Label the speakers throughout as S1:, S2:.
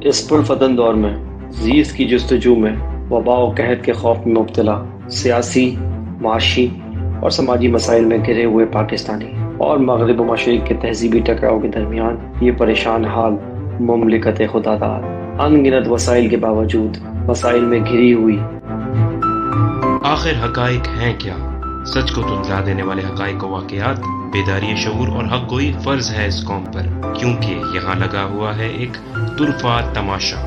S1: इस पुरफतन दौर में जीस की जस्तजू में वबा व कहत के खौफ में मुब्तला सियासी, माशी और समाजी मसाइल में घिरे हुए पाकिस्तानी और मगरब व मशरिक के तहजीबी टकराव के दरमियान ये परेशान हाल मुमलिकत खुदादार अनगिनत वसाइल के बावजूद वसाइल में घिरी हुई।
S2: आखिर हकाइक हैं क्या? सच को तुतला देने वाले हकाइक व वाक़यात, बेदारी शऊर और हक गोई फर्ज है इस कौम पर, क्योंकि यहाँ लगा हुआ है एक तुरफा तमाशा।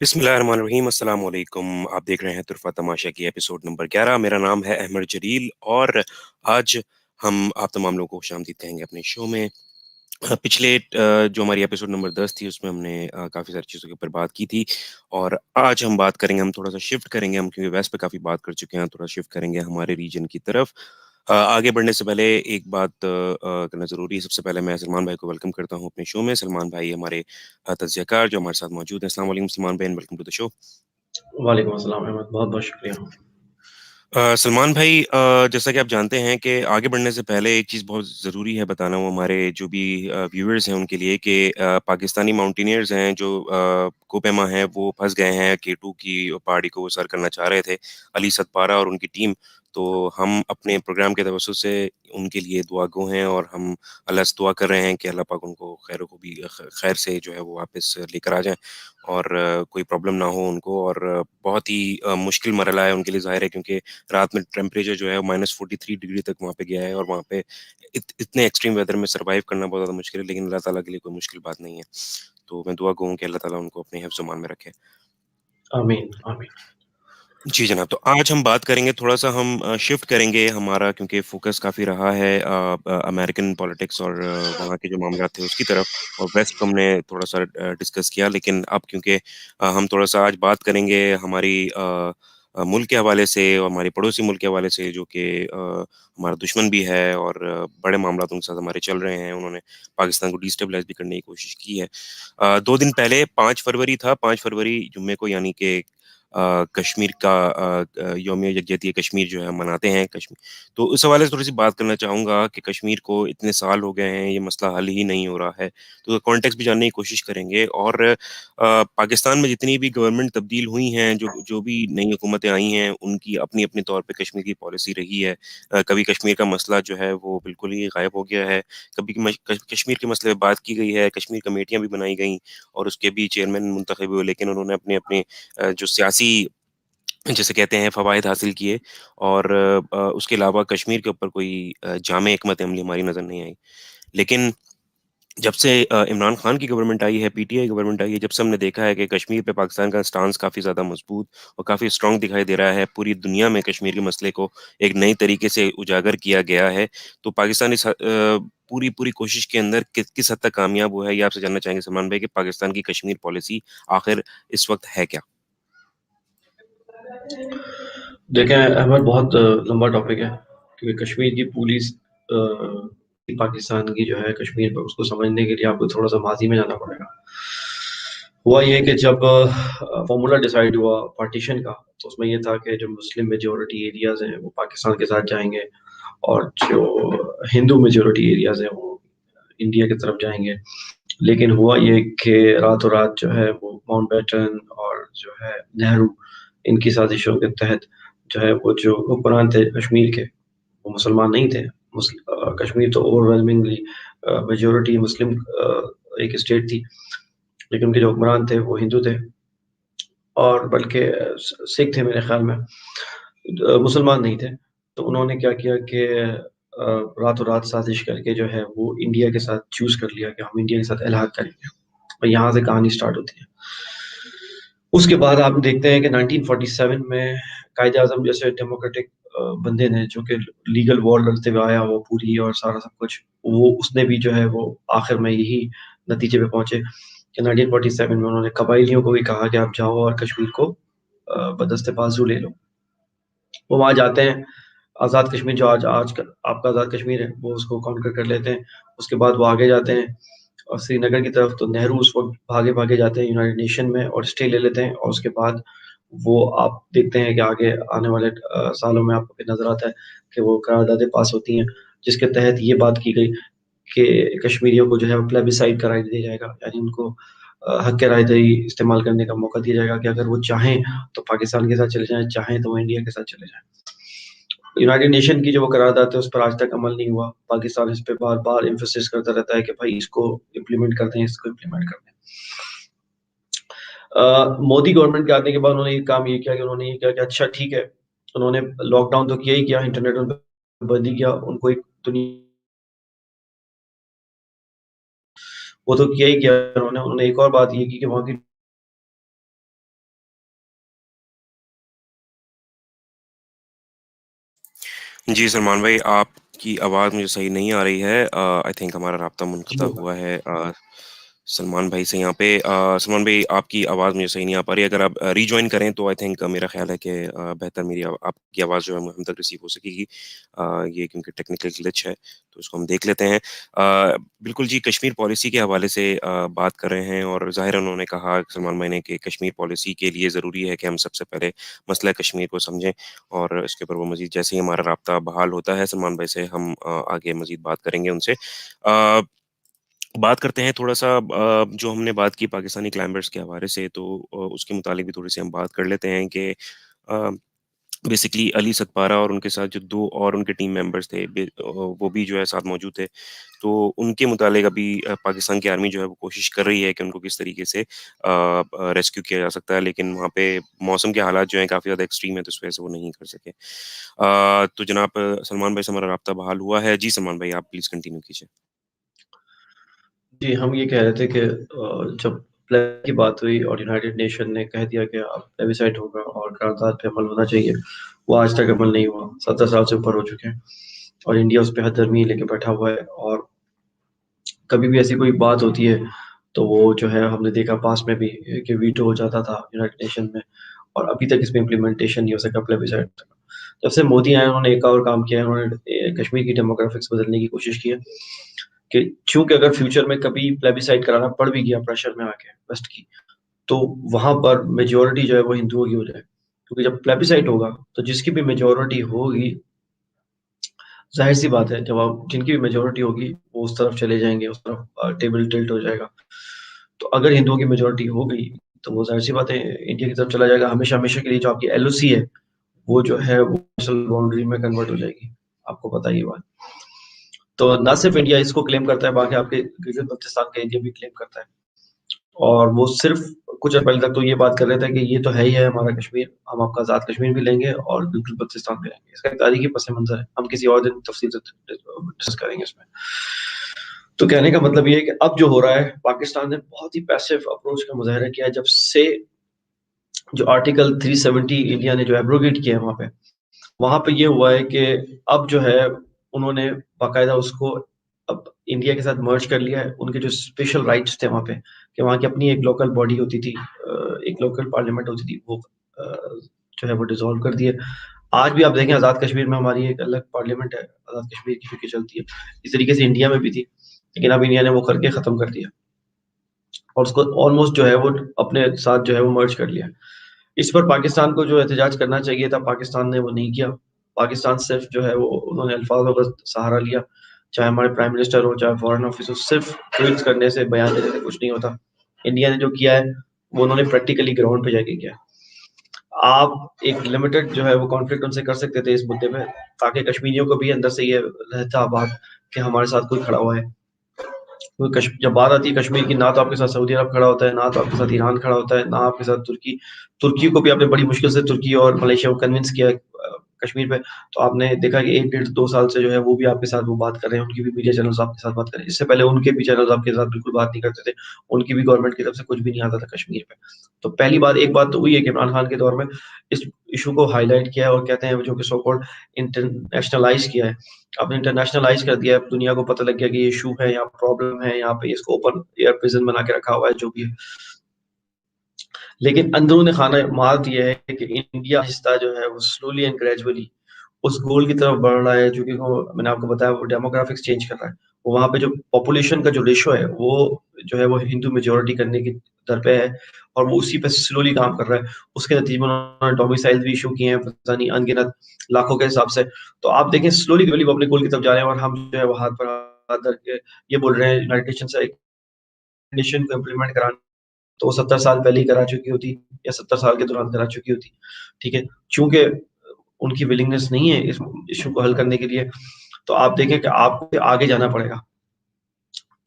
S2: बिस्मिल्लाहिर्रहमानिर्रहीम, अस्सलाम वालेकुम। आप देख रहे हैं तुरफा तमाशा की एपिसोड नंबर 11। मेरा नाम है अहमद जलील और आज हम आप तमाम लोगों को खुशामदीद कहेंगे अपने शो में। पिछले जो हमारी एपिसोड नंबर 10 थी उसमें हमने काफ़ी सारी चीज़ों के ऊपर बात की थी और आज हम बात करेंगे, हम थोड़ा-सा शिफ्ट करेंगे, हम क्योंकि वेस्ट पे काफ़ी बात कर चुके हैं, थोड़ा शिफ्ट करेंगे हमारे रीजन की तरफ। आगे बढ़ने से पहले एक बात करना ज़रूरी है। सबसे पहले मैं सलमान भाई को वेलकम करता हूँ अपने शो में। सलमान भाई हमारे तज़कियाकार जो हमारे साथ मौजूद हैं। अस्सलाम वालेकुम सलमान भाई and welcome to the show.
S1: वालेकुम अस्सलाम अहमद, बहुत बहुत शुक्रिया।
S2: सलमान भाई, जैसा कि आप जानते हैं कि आगे बढ़ने से पहले एक चीज़ बहुत ज़रूरी है बताना, वो हमारे जो भी व्यूअर्स हैं उनके लिए कि पाकिस्तानी माउंटेनियर्स हैं जो कोपेमा हैं वो फंस गए हैं। K2 की पहाड़ी को वो सर करना चाह रहे थे, अली सदपारा और उनकी टीम। तो हम अपने प्रोग्राम के तवज्जुह से उनके लिए दुआगो हैं और हम अल्लाह से दुआ कर रहे हैं कि अल्लाह पाक उनको खैर से जो है वो वापस लेकर आ जाएं और कोई प्रॉब्लम ना हो उनको। और बहुत ही मुश्किल मरला है उनके लिए, ज़ाहिर है, क्योंकि रात में टेम्परेचर जो है -43 डिग्री तक वहाँ पे गया है और वहाँ पे इतने एक्सट्रीम वेदर में सर्वाइव करना बहुत ज़्यादा मुश्किल है, लेकिन अल्लाह ताला के लिए कोई मुश्किल बात नहीं है। तो मैं दुआ गो हूँ कि अल्लाह ताला उनको अपने हिफ्ज़-ओ-मान में रखे।
S1: आमीन आमीन।
S2: जी जनाब, तो आज हम बात करेंगे, थोड़ा-सा हम शिफ्ट करेंगे हमारा, क्योंकि फ़ोकस काफ़ी रहा है अमेरिकन पॉलिटिक्स और वहाँ के जो मामलात थे उसकी तरफ, और वेस्ट को हमने थोड़ा-सा डिस्कस किया। लेकिन अब क्योंकि हम थोड़ा-सा आज बात करेंगे हमारी मुल्क के हवाले से और हमारे पड़ोसी मुल्क के हवाले से, जो कि हमारा दुश्मन भी है और बड़े मामलात उनके साथ हमारे चल रहे हैं। उन्होंने पाकिस्तान को डिस्टेबलाइज़ भी करने की कोशिश की है। 2 दिन पहले 5 फरवरी था, 5 फरवरी जुम्मे को, यानी कि कश्मीर का यौम यकजहती कश्मीर जो है मनाते हैं कश्मीर। तो उस हवाले से थोड़ी-सी बात करना चाहूँगा कि कश्मीर को इतने साल हो गए हैं, ये मसला हल ही नहीं हो रहा है। तो कॉन्टेक्स्ट भी जानने की कोशिश करेंगे और पाकिस्तान में जितनी भी गवर्नमेंट तब्दील हुई हैं, जो जो भी नई हुकूमतें आई हैं, उनकी अपनी-अपनी तौर पे कश्मीर की पॉलिसी रही है। कभी कश्मीर का मसला जो है वो बिल्कुल ही गायब हो गया है, कभी कश्मीर के मसले पे बात की गई है, कश्मीर कमेटियाँ भी बनाई गईं और उसके भी चेयरमैन मुंतखब हुए, लेकिन उन्होंने अपने-अपने जो सियासी जिसे कहते हैं फ़वाइद हासिल किए और उसके अलावा कश्मीर के ऊपर कोई जामे हिकमत अमली हमारी नज़र नहीं आई। लेकिन जब से इमरान खान की गवर्नमेंट आई है, पीटीआई गवर्नमेंट आई है, जब से हमने देखा है कि कश्मीर पे पाकिस्तान का स्टांस काफ़ी ज़्यादा मज़बूत और काफ़ी स्ट्रॉन्ग दिखाई दे रहा है। पूरी दुनिया में कश्मीर के मसले को एक नई तरीके से उजागर किया गया है। तो पाकिस्तान इस पूरी पूरी कोशिश के अंदर किस हद तक कामयाब हुआ है, ये आपसे जानना चाहेंगे सलमान भाई, कि पाकिस्तान की कश्मीर पॉलिसी आखिर इस वक़्त है क्या?
S1: देखें अहमद, बहुत लंबा टॉपिक है क्योंकि कश्मीर की पुलिस पाकिस्तान की जो है कश्मीर पर, उसको समझने के लिए आपको थोड़ा सा माजी में जाना पड़ेगा। हुआ ये कि जब फॉर्मूला डिसाइड हुआ पार्टीशन का, तो उसमें ये था कि जो मुस्लिम मेजॉरिटी एरियाज़ हैं वो पाकिस्तान के साथ जाएंगे और जो हिंदू मेजॉरिटी एरियाज़ हैं वो इंडिया की तरफ जाएंगे। लेकिन हुआ ये कि रातों रात जो है वो माउंटबेटन और जो है नेहरू, इनकी साजिशों के तहत जो है वो जो हुक्मरान थे कश्मीर के, वो मुसलमान नहीं थे। कश्मीर तो ओवरवेलमिंगली मेजॉरिटी मुस्लिम एक स्टेट थी, लेकिन उनके जो हुक्मरान थे वो हिंदू थे और बल्कि सिख थे मेरे ख्याल में, मुसलमान नहीं थे। तो उन्होंने क्या किया कि रातों रात साजिश करके जो है वो इंडिया के साथ चूज़ कर लिया कि हम इंडिया के साथ इलाहा करेंगे, और यहाँ से कहानी स्टार्ट होती है। उसके बाद आप देखते हैं कि 1947 में कायदे-आज़म जैसे डेमोक्रेटिक बंदे ने, जो कि लीगल वॉर लड़ते हुए आया वो पूरी और सारा सब कुछ, वो उसने भी जो है वो आखिर में यही नतीजे पे पहुँचे कि 1947 में उन्होंने कबायलियों को भी कहा कि आप जाओ और कश्मीर को बदस्ते बाजू ले लो। वो वहाँ जाते हैं, आज़ाद कश्मीर जो आज आज का आपका आज़ाद कश्मीर है, वो उसको कॉन्कर कर लेते हैं। उसके बाद वो आगे जाते हैं श्रीनगर की तरफ, तो नेहरू उस वक़्त भागे-भागे जाते हैं यूनाइटेड नेशन में और स्टे ले लेते हैं, और उसके बाद वो आप देखते हैं कि आगे आने वाले सालों में आपको नज़र आता है कि वो करारदादें पास होती हैं, जिसके तहत ये बात की गई कि कश्मीरियों को जो है प्लेबिसाइड का राइट दिया जाएगा, यानी उनको हक़ रायदही इस्तेमाल करने का मौका दिया जाएगा कि अगर वो चाहें तो पाकिस्तान के साथ चले जाएँ, चाहें तो वो इंडिया के साथ चले जाएँ। यूनाइटेड नेशन की जो वो करारदाद है उस पर आज तक अमल नहीं हुआ। पाकिस्तान इस पे बार-बार एम्फसिस करता रहता है कि भाई इसको इम्प्लीमेंट कर दें, इसको इम्प्लीमेंट कर दें। मोदी गवर्नमेंट के आने के बाद उन्होंने ये किया कि उन्होंने ये किया कि अच्छा ठीक है, उन्होंने लॉकडाउन तो किया ही किया, इंटरनेट उन पे बंद ही किया, उनको एक वो तो किया ही किया उन्होंने एक और बात ये की कि वहाँ की
S2: जी, सलमान भाई, आपकी आवाज़ मुझे सही नहीं आ रही है। आई थिंक हमारा राब्ता मुनक़ता
S1: जी,
S2: हुआ है सलमान भाई से यहाँ पे। सलमान भाई, आपकी आवाज़ मुझे सही नहीं आ पा रही है। अगर आप रीजॉइन करें तो आई थिंक मेरा ख़्याल है कि बेहतर मेरी आपकी आवाज़ जो है हम तक रिसीव हो सकेगी। ये क्योंकि टेक्निकल ग्लिच है, तो इसको हम देख लेते हैं। बिल्कुल जी, कश्मीर पॉलिसी के हवाले से बात कर रहे हैं और ज़ाहिर उन्होंने कहा सलमान भाई ने कि कश्मीर पॉलिसी के लिए ज़रूरी है कि हम सबसे पहले मसला कश्मीर को समझें, और इसके ऊपर वो मज़ीद जैसे ही हमारा राब्ता बहाल होता है सलमान भाई से, हम आगे मज़ीद बात करेंगे उनसे। बात करते हैं थोड़ा-सा जो हमने बात की पाकिस्तानी क्लाइंबर्स के हवाले से, तो उसके मुतालिक भी थोड़ी-सी हम बात कर लेते हैं कि अ, बेसिकली अली सतपारा और उनके साथ जो 2 और उनके टीम मेंबर्स थे, वो भी जो है साथ मौजूद थे। तो उनके मुतालिक अभी पाकिस्तान की आर्मी जो है वो कोशिश कर रही है कि उनको किस तरीके से रेस्क्यू किया जा सकता है, लेकिन वहाँ पे मौसम के हालात जो हैं काफ़ी ज़्यादा एक्सट्रीम है, तो इस वजह से वो नहीं कर सके। तो जनाब सलमान भाई से हमारा राब्ता बहाल हुआ है। जी, सलमान भाई, आप प्लीज़ कंटिन्यू कीजिए।
S1: जी, हम ये कह रहे थे कि जब प्लेग की बात हुई और यूनाइटेड नेशन ने कह दिया कि अब प्लेबिसाइड होगा और करारदाद पे अमल होना चाहिए, वो आज तक अमल नहीं हुआ। 17 साल से ऊपर हो चुके हैं और इंडिया उस पे हथर्मी लेके बैठा हुआ है, और कभी भी ऐसी कोई बात होती है, तो वो जो है हमने देखा पास्ट में भी कि वीटो हो जाता था यूनाइटेड नेशन में, और अभी तक इसमें इम्प्लीमेंटेशन नहीं हो सका प्लेबिसाइड तक। जब से मोदी आए हैं, उन्होंने एक और काम किया है, उन्होंने कश्मीर की डेमोग्राफिक्स बदलने की कोशिश की है कि चूँकि अगर फ्यूचर में कभी प्लेबिसाइड कराना पड़ भी गया प्रेशर में आके वेस्ट की, तो वहाँ पर मेजॉरिटी जो है वो हिंदुओं की हो जाए। क्योंकि जब प्लेबिसाइड होगा, तो जिसकी भी मेजॉरिटी होगी, ज़ाहिर-सी बात है, जब आप जिनकी भी मेजॉरिटी होगी, वो उस तरफ चले जाएँगे, उस तरफ टेबल टिल्ट हो जाएगा। तो अगर हिंदुओं की मेजॉरिटी हो गई, तो वो ज़ाहिर-सी बात है इंडिया की तरफ चला जाएगा, हमेशा-हमेशा के लिए जो आपकी एलओसी है, वो जो है वो नेशनल बाउंड्री में कन्वर्ट हो जाएगी। आपको पता ही है ये बात। तो ना सिर्फ इंडिया इसको क्लेम करता है, बाकी आपके गिलगित-बल्तिस्तान का एरिया भी क्लेम करता है। और वो सिर्फ कुछ अर्ब पहले तक तो ये बात कर रहे थे कि ये तो है ही है हमारा कश्मीर, हम आपका आज़ाद कश्मीर भी लेंगे और गिलगित-बल्तिस्तान भी लेंगे। इसका एक तारीखी पस-ए-मंज़र है। हम किसी और दिन तफ़सील से डिस्कस करेंगे इसमें। तो कहने का मतलब ये है कि अब जो हो रहा है, पाकिस्तान ने बहुत ही पैसिव अप्रोच का मुज़ाहिरा किया है, जब से जो आर्टिकल 370 इंडिया ने जो एब्रोगेट किया है वहाँ पे ये हुआ है कि अब जो है उन्होंने बाकायदा उसको अब इंडिया के साथ मर्ज कर लिया है। उनके जो स्पेशल राइट्स थे वहाँ पे, कि वहाँ की अपनी एक लोकल बॉडी होती थी, एक लोकल पार्लियामेंट होती थी, वो जो है वो डिसॉल्व कर दिए। आज भी आप देखें आज़ाद कश्मीर में हमारी एक अलग पार्लियामेंट है, आज़ाद कश्मीर की क्योंकि चलती है। इस तरीके से इंडिया में भी थी, लेकिन अब इंडिया ने वो करके खत्म कर दिया और उसको ऑलमोस्ट जो है वो अपने साथ जो है वो मर्ज कर लिया। इस पर पाकिस्तान को जो एहतजाज करना चाहिए था, पाकिस्तान ने वो नहीं किया। पाकिस्तान सिर्फ़ जो है वो उन्होंने अल्फ़ाज़ का बस सहारा लिया, चाहे हमारे प्राइम मिनिस्टर हो, चाहे फ़ॉरेन ऑफ़िस हो, सिर्फ़ ट्वीट्स करने से, बयान देने से कुछ नहीं होता। इंडिया ने जो किया है, वो उन्होंने प्रैक्टिकली ग्राउंड पे जाके किया है। आप एक लिमिटेड जो है वो कॉन्फ्लिक्ट उनसे कर सकते थे इस मुद्दे पे, ताकि कश्मीरियों को भी अंदर से ये रहता बात कि हमारे साथ कोई खड़ा हुआ है। तो जब बात आती है कश्मीर की, ना तो आपके साथ सऊदी अरब खड़ा होता है, ना तो आपके साथ ईरान खड़ा होता है, ना आपके साथ तुर्की। तुर्की को भी आपने बड़ी मुश्किल से तुर्की और मलेशिया को कन्विंस किया कश्मीर पे। तो आपने देखा कि 1 डेढ़ 2 साल से जो है वो भी आपके साथ वो बात कर रहे हैं, उनकी भी मीडिया चैनल्स आपके साथ बात कर रहे हैं। इससे पहले उनके भी चैनल्स आपके साथ बिल्कुल बात नहीं करते थे। उनकी भी गवर्नमेंट की तरफ से कुछ भी नहीं आता था कश्मीर पे। तो पहली बात एक बात तो हुई है कि इमरान खान के दौर में इस इश्यू को हाइलाइट किया है और कहते हैं जो कि सो कॉल्ड इंटरनेशनलाइज़ किया है। आपने इंटरनेशनलाइज़ कर दिया है, दुनिया को पता लग गया कि ये इश्यू है, यहाँ प्रॉब्लम है, यहाँ पे इसको ओपन एयर प्रिज़न बना के रखा हुआ है, जो भी है। लेकिन अंदरूनी खाना मात ये है कि इंडिया आहिस्ता जो है वो स्लोली एंड ग्रेजुअली उस गोल की तरफ बढ़ रहा है, जो कि वो मैंने आपको बताया वो डेमोग्राफिक्स चेंज कर रहा है। वहाँ पे जो पॉपुलेशन का जो रेशियो है वो जो है वो हिंदू मेजॉरिटी करने की दर पे है, और वो उसी पे स्लोली काम कर रहा है। उसके नतीजे में उन्होंने डोमिसाइल भी इशू किए हैं, पता नहीं अनगिनत लाखों के हिसाब से। तो आप देखें स्लोली ग्लोली वो अपने गोल की तरफ जा रहे हैं, और हम जो है वो हाथ पर हाथ धर के ये बोल रहे हैं यूनाइटेड नेशन से नेशन को इम्प्लीमेंट कराना, तो वो 70 साल पहले ही करा चुकी होती, या 70 साल के दौरान करा चुकी होती। ठीक है, चूंकि उनकी विलिंगनेस नहीं है इस इशू को हल करने के लिए, तो आप देखें कि आपको आगे जाना पड़ेगा।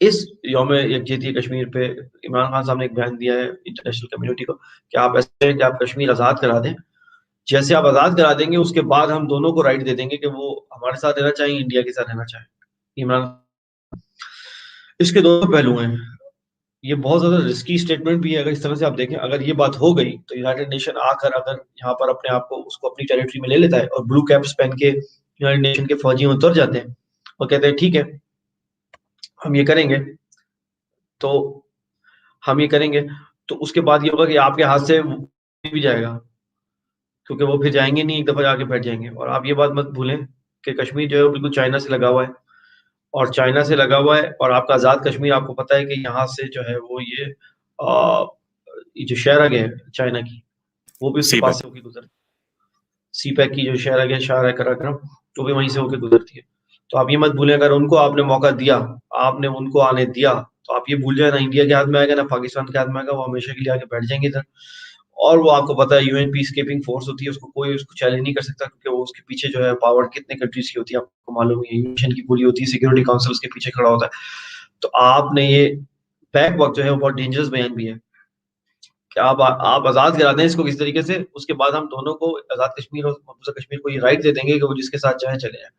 S1: इस यौम यकजहती कश्मीर पे इमरान खान साहब ने एक बयान दिया है इंटरनेशनल कम्युनिटी को कि आप ऐसे हैं कि आप कश्मीर आज़ाद करा दें, जैसे आप आज़ाद करा देंगे उसके बाद हम दोनों को राइट दे देंगे कि वो हमारे साथ रहना चाहें, इंडिया के साथ रहना चाहें। इमरान, इसके दो पहलू हैं। ये बहुत ज्यादा रिस्की स्टेटमेंट भी है अगर इस तरह से आप देखें। अगर ये बात हो गई तो यूनाइटेड नेशन आकर अगर यहाँ पर अपने आप को उसको अपनी टेरिटरी में ले लेता है, और ब्लू कैप्स पहन के यूनाइटेड नेशन के फौजी उतर जाते हैं और कहते हैं ठीक है हम ये करेंगे, तो हम ये करेंगे, तो उसके बाद ये होगा कि आपके हाथ से भी जाएगा, क्योंकि वो फिर जाएंगे नहीं, एक दफा जाके बैठ जाएंगे। और आप ये बात मत भूलें कि कश्मीर जो है वो बिल्कुल चाइना से लगा हुआ है, और चाइना से लगा हुआ है, और आपका आज़ाद कश्मीर आपको पता है कि यहाँ से जो है वो ये जो शहर है चाइना की, वो भी उसके
S2: सी
S1: पास
S2: पैक।
S1: से होके गुजरती है। सी पैक की जो शहर है कराक्रम, वो भी वहीं से होके गुजरती है। तो आप ये मत भूलें, अगर उनको आपने मौका दिया, आपने उनको आने दिया, तो आप ये भूल जाए ना इंडिया के हाथ में आएगा ना पाकिस्तान के हाथ में आएगा, वो हमेशा के लिए आके बैठ जाएंगे इधर। और वो आपको पता है यूएन पीस कीपिंग फोर्स होती है, उसको कोई उसको चैलेंज नहीं कर सकता, क्योंकि वो उसके पीछे जो है पावर कितने कंट्रीज की होती है आपको मालूम है, यूएन की पूरी होती है, सिक्योरिटी काउंसिल उसके पीछे खड़ा होता है। तो आपने ये बैक वक्त जो है वो बहुत डेंजरस बयान भी है कि आप आजाद करा दें इसको किसी तरीके से, उसके बाद हम दोनों को आजाद कश्मीर और मकबूजा कश्मीर को ये राइट दे देंगे कि वो जिसके साथ चाहे चले जाए।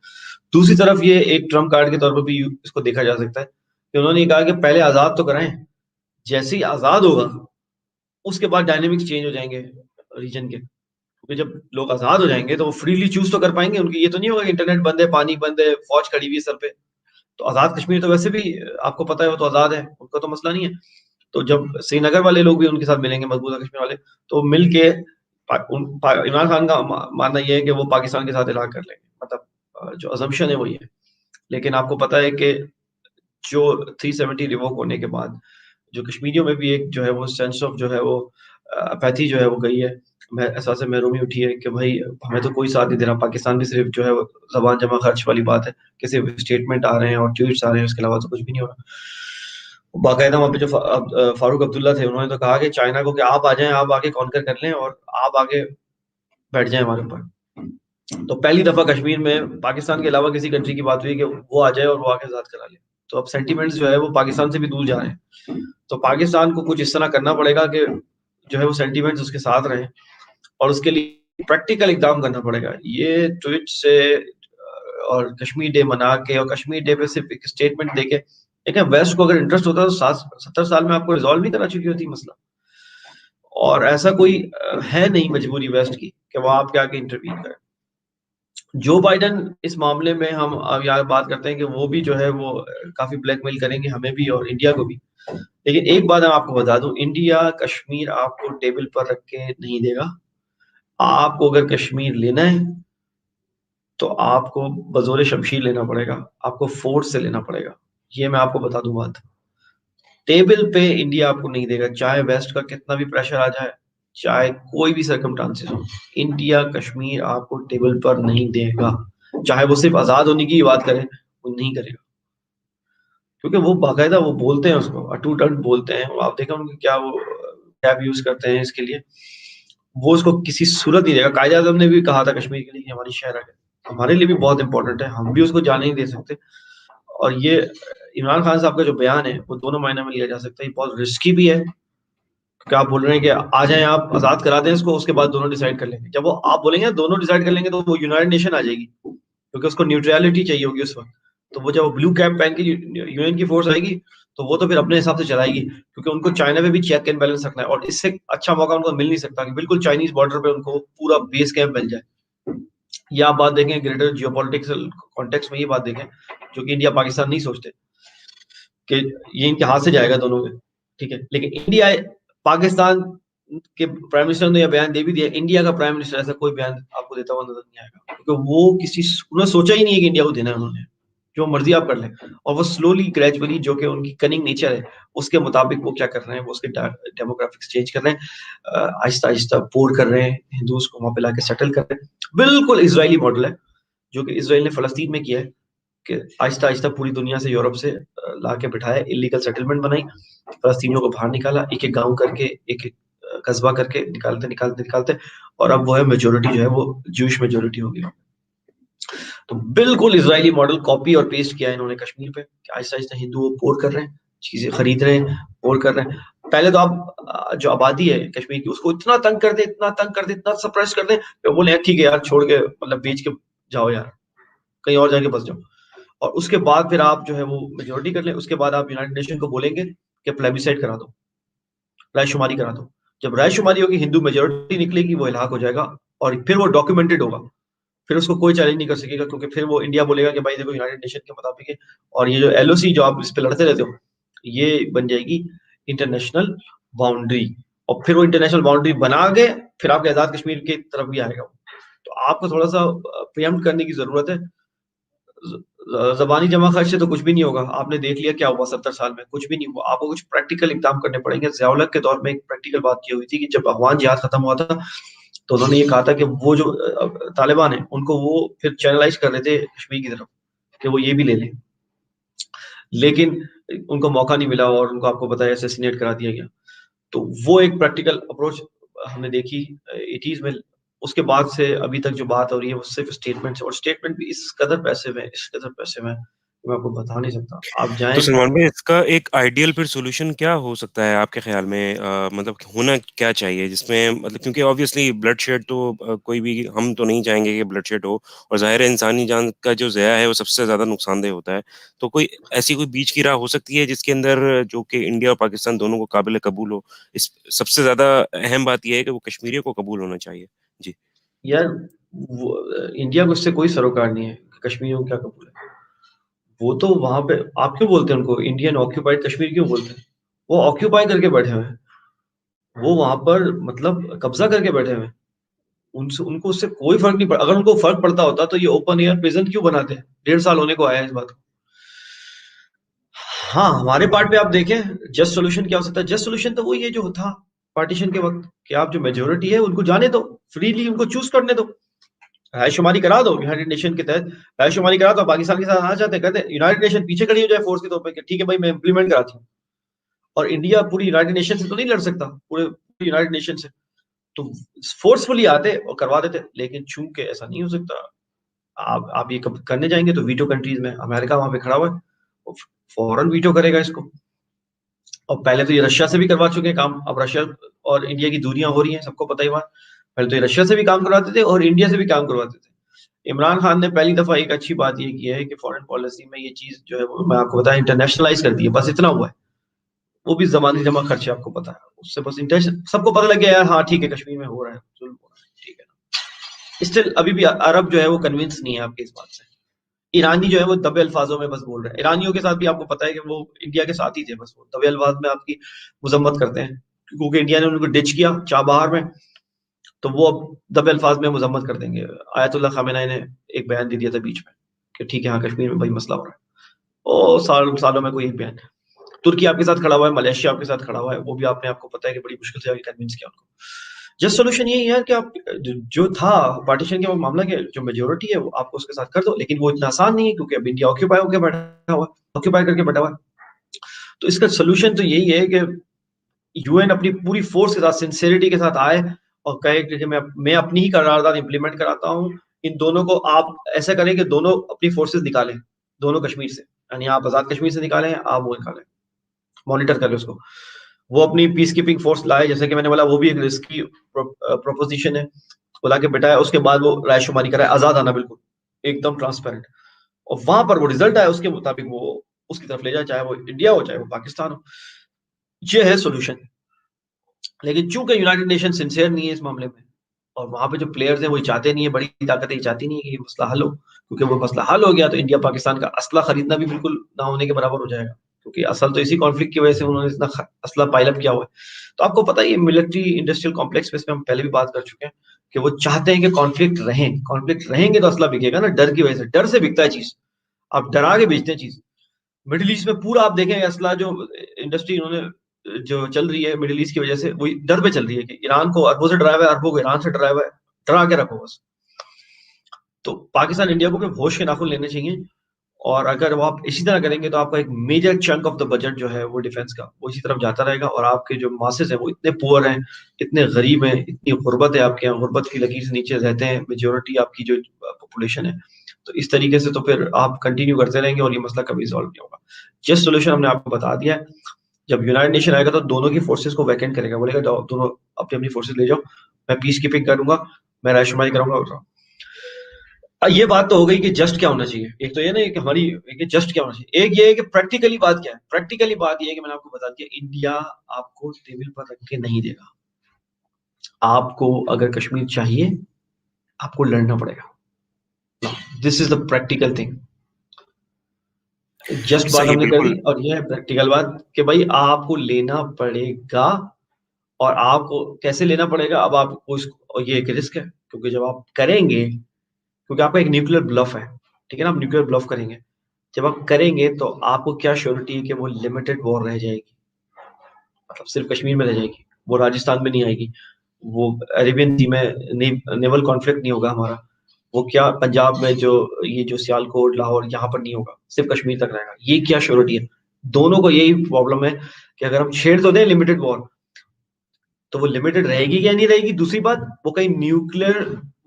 S1: दूसरी तरफ ये एक ट्रम्प कार्ड के तौर पर भी इसको देखा जा सकता है कि उन्होंने ये कहा कि पहले आजाद तो कराएं, जैसे ही आजाद होगा उसके बाद डायनेमिक्स चेंज हो जाएंगे रीजन के, क्योंकि जब लोग आजाद हो जाएंगे तो वो फ्रीली चूज तो कर पाएंगे, उनकी ये तो नहीं होगा कि इंटरनेट बंद है, पानी बंद है, फौज खड़ी हुई है सर पे। तो आजाद कश्मीर तो वैसे भी आपको पता है वो तो आजाद है, उनका तो मसला नहीं है। तो जब श्रीनगर वाले लोग भी उनके साथ मिलेंगे, मकबूजा कश्मीर वाले, तो मिल के इमरान खान का मानना यह है कि वो पाकिस्तान के साथ इलाका कर लेंगे, मतलब जो अजम्पशन है वही है। लेकिन आपको पता है कि जो 370 रिवोक होने के बाद जो कश्मीरियों में भी एक जो है वो सेंस ऑफ जो है वो अपैथी जो है वो गई है, एहसास महरूमी उठी है कि भाई हमें तो कोई साथ नहीं दे रहा, पाकिस्तान भी सिर्फ जो है वो जबान जमा खर्च वाली बात है कि सिर्फ स्टेटमेंट आ रहे हैं और ट्वीट्स आ रहे हैं, उसके अलावा तो कुछ भी नहीं हो रहा। बाकायदा वहाँ पे जो फारूक अब्दुल्ला थे उन्होंने तो कहा कि चाइना को कि आप आ जाएं, आप आके कॉन्कर कर लें और आप आगे बैठ जाएं हमारे ऊपर। तो पहली दफा कश्मीर में पाकिस्तान के अलावा किसी कंट्री की बात हुई कि वो आ जाए और वो आके आजाद करा ले। तो अब सेंटीमेंट्स जो है वो पाकिस्तान से भी दूर जा रहे हैं, तो पाकिस्तान को कुछ इस तरह करना पड़ेगा कि जो है वो सेंटीमेंट्स उसके साथ रहें, और उसके लिए प्रैक्टिकल इकदाम करना पड़ेगा। ये ट्वीट से और कश्मीर डे मना के और कश्मीर डे पे सिर्फ एक स्टेटमेंट देके, देखिए वेस्ट को अगर इंटरेस्ट होता तो 70 साल में आपको रिजॉल्व नहीं करा चुकी होती मसला। और ऐसा कोई है नहीं मजबूरी वेस्ट की कि वो आपके आके इंटरवीन करे। जो बाइडन इस मामले में हम अब यार बात करते हैं कि वो भी जो है वो काफी ब्लैकमेल करेंगे हमें भी और इंडिया को भी। लेकिन एक बात मैं आपको बता दूं, इंडिया कश्मीर आपको टेबल पर रख के नहीं देगा। आपको अगर कश्मीर लेना है तो आपको बजोरे शमशीर लेना पड़ेगा, आपको फोर्स से लेना पड़ेगा। ये मैं आपको बता दूं बात, टेबल पे इंडिया आपको नहीं देगा, चाहे वेस्ट का कितना भी प्रेशर आ जाए, चाहे कोई भी सर्कमस्टांसेस हो, इंडिया कश्मीर आपको टेबल पर नहीं देगा। चाहे वो सिर्फ आजाद होने की बात करे, वो नहीं करेगा, क्योंकि वो बाकायदा वो बोलते हैं उसको अटूट बोलते हैं। वो आप देखा उनके क्या वो टैब यूज करते हैं इसके लिए, वो उसको किसी सूरत नहीं देगा। कायदे आजम ने भी कहा था कश्मीर के लिए कि हमारी शहर है, हमारे लिए भी बहुत इंपॉर्टेंट है, हम भी उसको जाने नहीं दे सकते। और ये इमरान खान साहब का जो बयान है वो दोनों मायने में लिया जा सकता है, ये बहुत रिस्की भी है, क्योंकि आप बोल रहे हैं कि आ जाएं आप आजाद करा दें इसको, उसके बाद दोनों डिसाइड कर लेंगे। जब वो आप बोलेंगे दोनों डिसाइड कर लेंगे तो वो यूनाइटेड नेशन आ जाएगी, क्योंकि उसको न्यूट्रलिटी चाहिए होगी उस वक्त। तो वो जब ब्लू कैप पहन के यूएन की फोर्स आएगी तो वो तो फिर अपने हिसाब से चलाएगी, क्योंकि उनको चाइना पे भी चेक एंड बैलेंस रखना है, और इससे अच्छा मौका उनको मिल नहीं सकता कि बिल्कुल चाइनीज बॉर्डर पे उनको पूरा बेस कैंप मिल जाए। ये आप बात देखें ग्रेटर जियोपॉलिटिक्सल कॉन्टेक्स्ट में, ये बात देखें जो कि इंडिया पाकिस्तान नहीं सोचते कि ये इनके हाथ से जाएगा दोनों में, ठीक है। लेकिन इंडिया पाकिस्तान के प्राइम मिनिस्टर ने यह बयान दे भी दिया, इंडिया का प्राइम मिनिस्टर ऐसा कोई बयान आपको देता हुआ नजर नहीं आएगा, क्योंकि वो किसी उन्होंने सोचा ही नहीं है कि इंडिया को देना है उन्होंने। जो मर्जी आप कर लें, और वो स्लोली ग्रेजुअली जो कि उनकी कनिंग नेचर है उसके मुताबिक वो क्या कर रहे हैं, वो उसके डेमोग्राफिक्स चेंज कर रहे हैं, आहिस्ता आहिस्ता पोर कर रहे हैं, हिंदूज को वहां पे लाके सेटल कर रहे हैं। बिल्कुल इसराइली मॉडल है जो कि इसराइल ने फलस्तीन में किया है, कि आहिस्ता आहिस्ता पूरी दुनिया से, यूरोप से ला के बिठाया, इलीगल सेटलमेंट बनाई, फलस्तीनियों को बाहर निकाला, एक एक गांव करके, एक एक कस्बा करके, निकालते निकालते निकालते, और अब वो है मेजोरिटी जो है वो ज्यूश मेजोरिटी हो गई। तो बिल्कुल इजरायली मॉडल कॉपी और पेस्ट किया है इन्होंने कश्मीर पे, आहिस्ता आहिस्ता हिंदू पोर कर रहे हैं, चीजें खरीद रहे हैं, पोर कर रहे हैं। पहले तो आप जो आबादी है कश्मीर की उसको इतना तंग कर दे, इतना तंग कर दे, इतना सप्रेस कर दे, तो बोले यार ठीक है यार, छोड़ के मतलब बेच के जाओ यार, कहीं और जाके बस जाओ। और उसके बाद फिर आप जो है वो मेजोरिटी कर लें, उसके बाद आप यूनाइटेड नेशन को बोलेंगे कि प्लेबिसाइड करा दो, रायशुमारी करा दो। जब रायशुमारी होगी, हिंदू मेजोरिटी निकलेगी, वो इलाहा हो जाएगा, और फिर वो डॉक्यूमेंटेड होगा, फिर उसको कोई चैलेंज नहीं कर सकेगा, क्योंकि फिर वो इंडिया बोलेगा कि भाई देखो यूनाइटेड नेशन के मुताबिक है, और ये जो एलओसी जो आप इस पे लड़ते रहते हो, ये बन जाएगी इंटरनेशनल बाउंड्री, और फिर वो इंटरनेशनल बाउंड्री बना के फिर आपके आजाद कश्मीर की तरफ भी आएगा। तो आपको थोड़ा सा प्रियम्प्ट करने की जरूरत है। जबानी जमा खर्च से तो कुछ भी नहीं होगा, आपने देख लिया क्या हुआ 70 साल में, कुछ भी नहीं हुआ। आपको कुछ प्रैक्टिकल इकदाम करने पड़ेंगे। ज़िया-उल-हक के दौर में एक प्रैक्टिकल बात की हुई थी कि जब अफगान जिहाद खत्म हुआ था, तो उन्होंने ये कहा था कि वो जो तालिबान है उनको वो फिर चैनलाइज कर रहे थे कश्मीर की तरफ, कि वो ये भी ले लें, लेकिन उनको मौका नहीं मिला और उनको आपको पता है असैसिनेट करा दिया गया। तो वो एक प्रैक्टिकल अप्रोच हमने देखी 80s में। उसके बाद से अभी तक जो बात हो रही है वो सिर्फ स्टेटमेंट्स, और स्टेटमेंट भी इस कदर पैसे में, इस कदर पैसे में, मैं आपको बता नहीं सकता। आप
S2: तो
S1: जाएं।
S2: सलमान भाई, इसका एक आइडियल फिर सॉल्यूशन क्या हो सकता है आपके ख्याल में? मतलब होना क्या चाहिए जिसमें, मतलब क्योंकि ऑब्वियसली ब्लड शेड तो कोई भी, हम तो नहीं चाहेंगे कि ब्लड शेड हो, और जाहिर है इंसानी जान का जो ज़या है वो सबसे ज़्यादा नुकसानदेह होता है। तो कोई ऐसी कोई बीच की राह हो सकती है जिसके अंदर जो कि इंडिया और पाकिस्तान दोनों को काबिल कबूल हो? इस सबसे ज़्यादा अहम बात ये है कि वो कश्मीरियों को कबूल होना चाहिए। जी।
S1: यार इंडिया को इससे कोई सरोकार नहीं है कि कश्मीरियों को क्या कबूल है। वो तो वहां पे, आप क्यों बोलते हैं उनको इंडियन ऑक्यूपाइड कश्मीर, क्यों बोलते हैं? वो ऑक्यूपाई करके बैठे हुए हैं, वो वहां पर मतलब कब्जा करके बैठे हुए हैं। उनसे, उनको उससे कोई फर्क नहीं पड़ा। अगर उनको फर्क पड़ता होता तो ये ओपन एयर प्रिजन क्यों बनाते हैं? 1.5 साल होने को आया है इस बात को। हाँ, हमारे पार्ट पे आप देखें जस्ट सोल्यूशन क्या हो सकता है। जस्ट सोल्यूशन तो वही है जो था पार्टीशन के वक्त, कि आप जो मेजोरिटी है उनको जाने दो, फ्रीली उनको चूज करने दो, रायशुमारी करा दो यूनाइटेड नेशन के तहत। रायशुमारी करा दो, पाकिस्तान के साथ आना चाहते हैं, कहते हैं यूनाइटेड नेशन पीछे खड़ी हो जाए फोर्स के तौर पे कि ठीक है भाई मैं इंप्लीमेंट कराती हूँ। और इंडिया पूरी यूनाइटेड नेशन से तो नहीं लड़ सकता, पूरे यूनाइटेड नेशन से, तो फोर्सफुली आते और करवा देते। लेकिन चूंकि ऐसा नहीं हो सकता, आप ये कब करने जाएंगे तो वीटो कंट्रीज में अमेरिका वहां पे खड़ा हुआ है, वो फौरन वीटो करेगा इसको। और पहले तो ये रशिया से भी करवा चुके हैं काम, अब रशिया और इंडिया की दूरियां हो रही हैं, सबको पता ही हुआ। पहले तो ये रशिया से भी काम करवाते थे और इंडिया से भी काम करवाते थे। इमरान खान ने पहली दफा एक अच्छी बात ये की है कि फॉरेन पॉलिसी में ये चीज जो है वो मैं आपको बताया इंटरनेशनलाइज कर दी है, बस इतना हुआ है। वो भी जमानी जमा खर्चे आपको पता है, उससे बस इंटेंशन सबको पता लग गया यार, हाँ ठीक है कश्मीर में हो रहा है, जुल्म हो रहा है, ठीक है ना। स्टिल अभी भी अरब जो है वो कन्विंस नहीं है आपके इस बात से। ईरानी जो है वो दबे अल्फाजों में बस बोल रहे हैं। ईरानियों के साथ भी आपको पता है कि वो इंडिया के साथ ही थे, बस वो दबे अल्फाज में आपकी मजम्मत करते हैं, क्योंकि इंडिया ने उनको डिच किया चाबहार में, तो वो अब दबे अल्फाज में मजम्मत कर देंगे। आयतुल्लाह खामेनी ने एक बयान दे दिया था बीच में कि ठीक है हाँ कश्मीर में भाई मसला हो रहा है, ओ सालों में कोई एक बयान। तुर्की आपके साथ खड़ा हुआ है, मलेशिया आपके साथ खड़ा हुआ है, वो भी आपने आपको पता है कि बड़ी मुश्किल से आगे कन्विंस किया उनको। जस्ट सोल्यूशन यही है कि आप जो था पार्टीशन के मामला के जो मेजोरिटी है वो आपको उसके साथ कर दो, लेकिन वो इतना आसान नहीं है क्योंकि अब इंडिया ऑक्यूपाई होकर बैठा हुआ, ऑक्यूपाई करके बैठा हुआ है। तो इसका सोल्यूशन तो यही है कि यूएन अपनी पूरी फोर्स के साथ सिंसियरिटी के साथ आए और कहे कि मैं अपनी ही करारदाद इंप्लीमेंट कराता हूँ। इन दोनों को आप ऐसा करें कि दोनों अपनी फोर्सेस निकालें, दोनों कश्मीर से, यानी आप आजाद कश्मीर से निकालें, आप वो निकालें, मॉनिटर करें उसको। वो अपनी पीस कीपिंग फोर्स लाए, जैसे कि मैंने बोला वो भी एक रिस्की प्रोपोजिशन है, बुला के बिठाया, उसके बाद वो रायशुमारी कराए, आजाद आना बिल्कुल एकदम ट्रांसपेरेंट, और वहां पर वो रिजल्ट आया उसके मुताबिक वो उसकी तरफ ले जाए, चाहे वो इंडिया हो चाहे वो पाकिस्तान हो। ये है सोल्यूशन। लेकिन चूंकि यूनाइटेड नेशन सिंसियर नहीं है इस मामले में, और वहां पे जो प्लेयर्स हैं वो चाहते नहीं है, बड़ी ताकतें चाहती नहीं है कि ये मसला हल हो, क्योंकि वो मसला हल हो गया तो इंडिया पाकिस्तान का असला खरीदना भी बिल्कुल ना होने के बराबर हो जाएगा, क्योंकि असल तो इसी कॉन्फ्लिक्ट की वजह से उन्होंने इतना असला पाइलअप किया हुआ है। तो आपको पता है ये मिलिट्री इंडस्ट्रियल कॉम्प्लेक्स पे, हम पहले भी बात कर चुके हैं कि वो चाहते हैं कि कॉन्फ्लिक्ट रहें, कॉन्फ्लिक्ट रहेंगे तो असला बिकेगा ना, डर की वजह से, डर से बिकता है चीज। आप डरा के बेचते हैं चीज। मिडिल ईस्ट में पूरा आप देखें असला जो इंडस्ट्री इन्होंने जो चल रही है मिडिल ईस्ट की वजह से, वही डर पे चल रही है कि ईरान को अरबों से डराया हुआ है, अरबों को ईरान से डराया हुआ है, डरा के रखो बस। तो पाकिस्तान इंडिया को भी होश के नाखून लेने चाहिए, और अगर वो आप इसी तरह करेंगे तो आपका एक major chunk of the budget जो है वो डिफेंस का वो इसी तरफ जाता रहेगा, और आपके जो मासेस हैं वो इतने पुअर हैं, इतने गरीब हैं, इतनी गुर्बत है आपके यहाँ, गुर्बत की लकीर से नीचे रहते हैं मेजोरिटी आपकी जो पॉपुलेशन है। तो इस तरीके से तो फिर आप कंटिन्यू करते रहेंगे और ये मसला कभी सॉल्व नहीं होगा। जस्ट सोल्यूशन हमने आपको बता दिया है। जब यूनाइटेड नेशन आएगा तो दोनों की फोर्सेस को वैकेंट करेगा, बोलेगा जाओ दोनों अपनी अपनी फोर्सेस ले जाओ, मैं पीस कीपिंग करूंगा, मैं रायशुमारी करूंगा। ये बात तो हो गई कि जस्ट क्या होना चाहिए। एक तो ये ना कि हमारी जस्ट क्या होना चाहिए, एक ये है कि प्रैक्टिकली बात क्या है। प्रैक्टिकली बात ये है कि मैंने आपको बता दिया, इंडिया आपको टेबल पर रख के नहीं देगा। आपको अगर कश्मीर चाहिए, आपको लड़ना पड़ेगा। This is the practical thing. Just बात
S2: सही है,
S1: हमने कर दी,
S2: बिल्कुल।
S1: और ये है प्रैक्टिकल बात कि भाई आपको लेना पड़ेगा। और आपको कैसे लेना पड़ेगा, अब आपको इसको, ये एक रिस्क है, क्योंकि जब आप करेंगे, क्योंकि आपका एक न्यूक्लियर ब्लफ है, ठीक है ना, आप न्यूक्लियर ब्लफ करेंगे। जब आप करेंगे तो आपको क्या श्योरिटी है कि वो लिमिटेड वॉर रह जाएगी, मतलब सिर्फ कश्मीर में रह जाएगी, वो राजस्थान में नहीं आएगी, वो अरेबियन सी में नेवल कॉन्फ्लिक्ट नहीं होगा हमारा, वो क्या पंजाब में जो ये जो सियालकोट लाहौर यहाँ पर नहीं होगा, सिर्फ कश्मीर तक रहेगा। ये क्या श्योरिटी है। दोनों को यही प्रॉब्लम है कि अगर हम छेड़ तो दें लिमिटेड वॉर, तो वो लिमिटेड रहेगी या नहीं रहेगी, दूसरी बात, वो कहीं न्यूक्लियर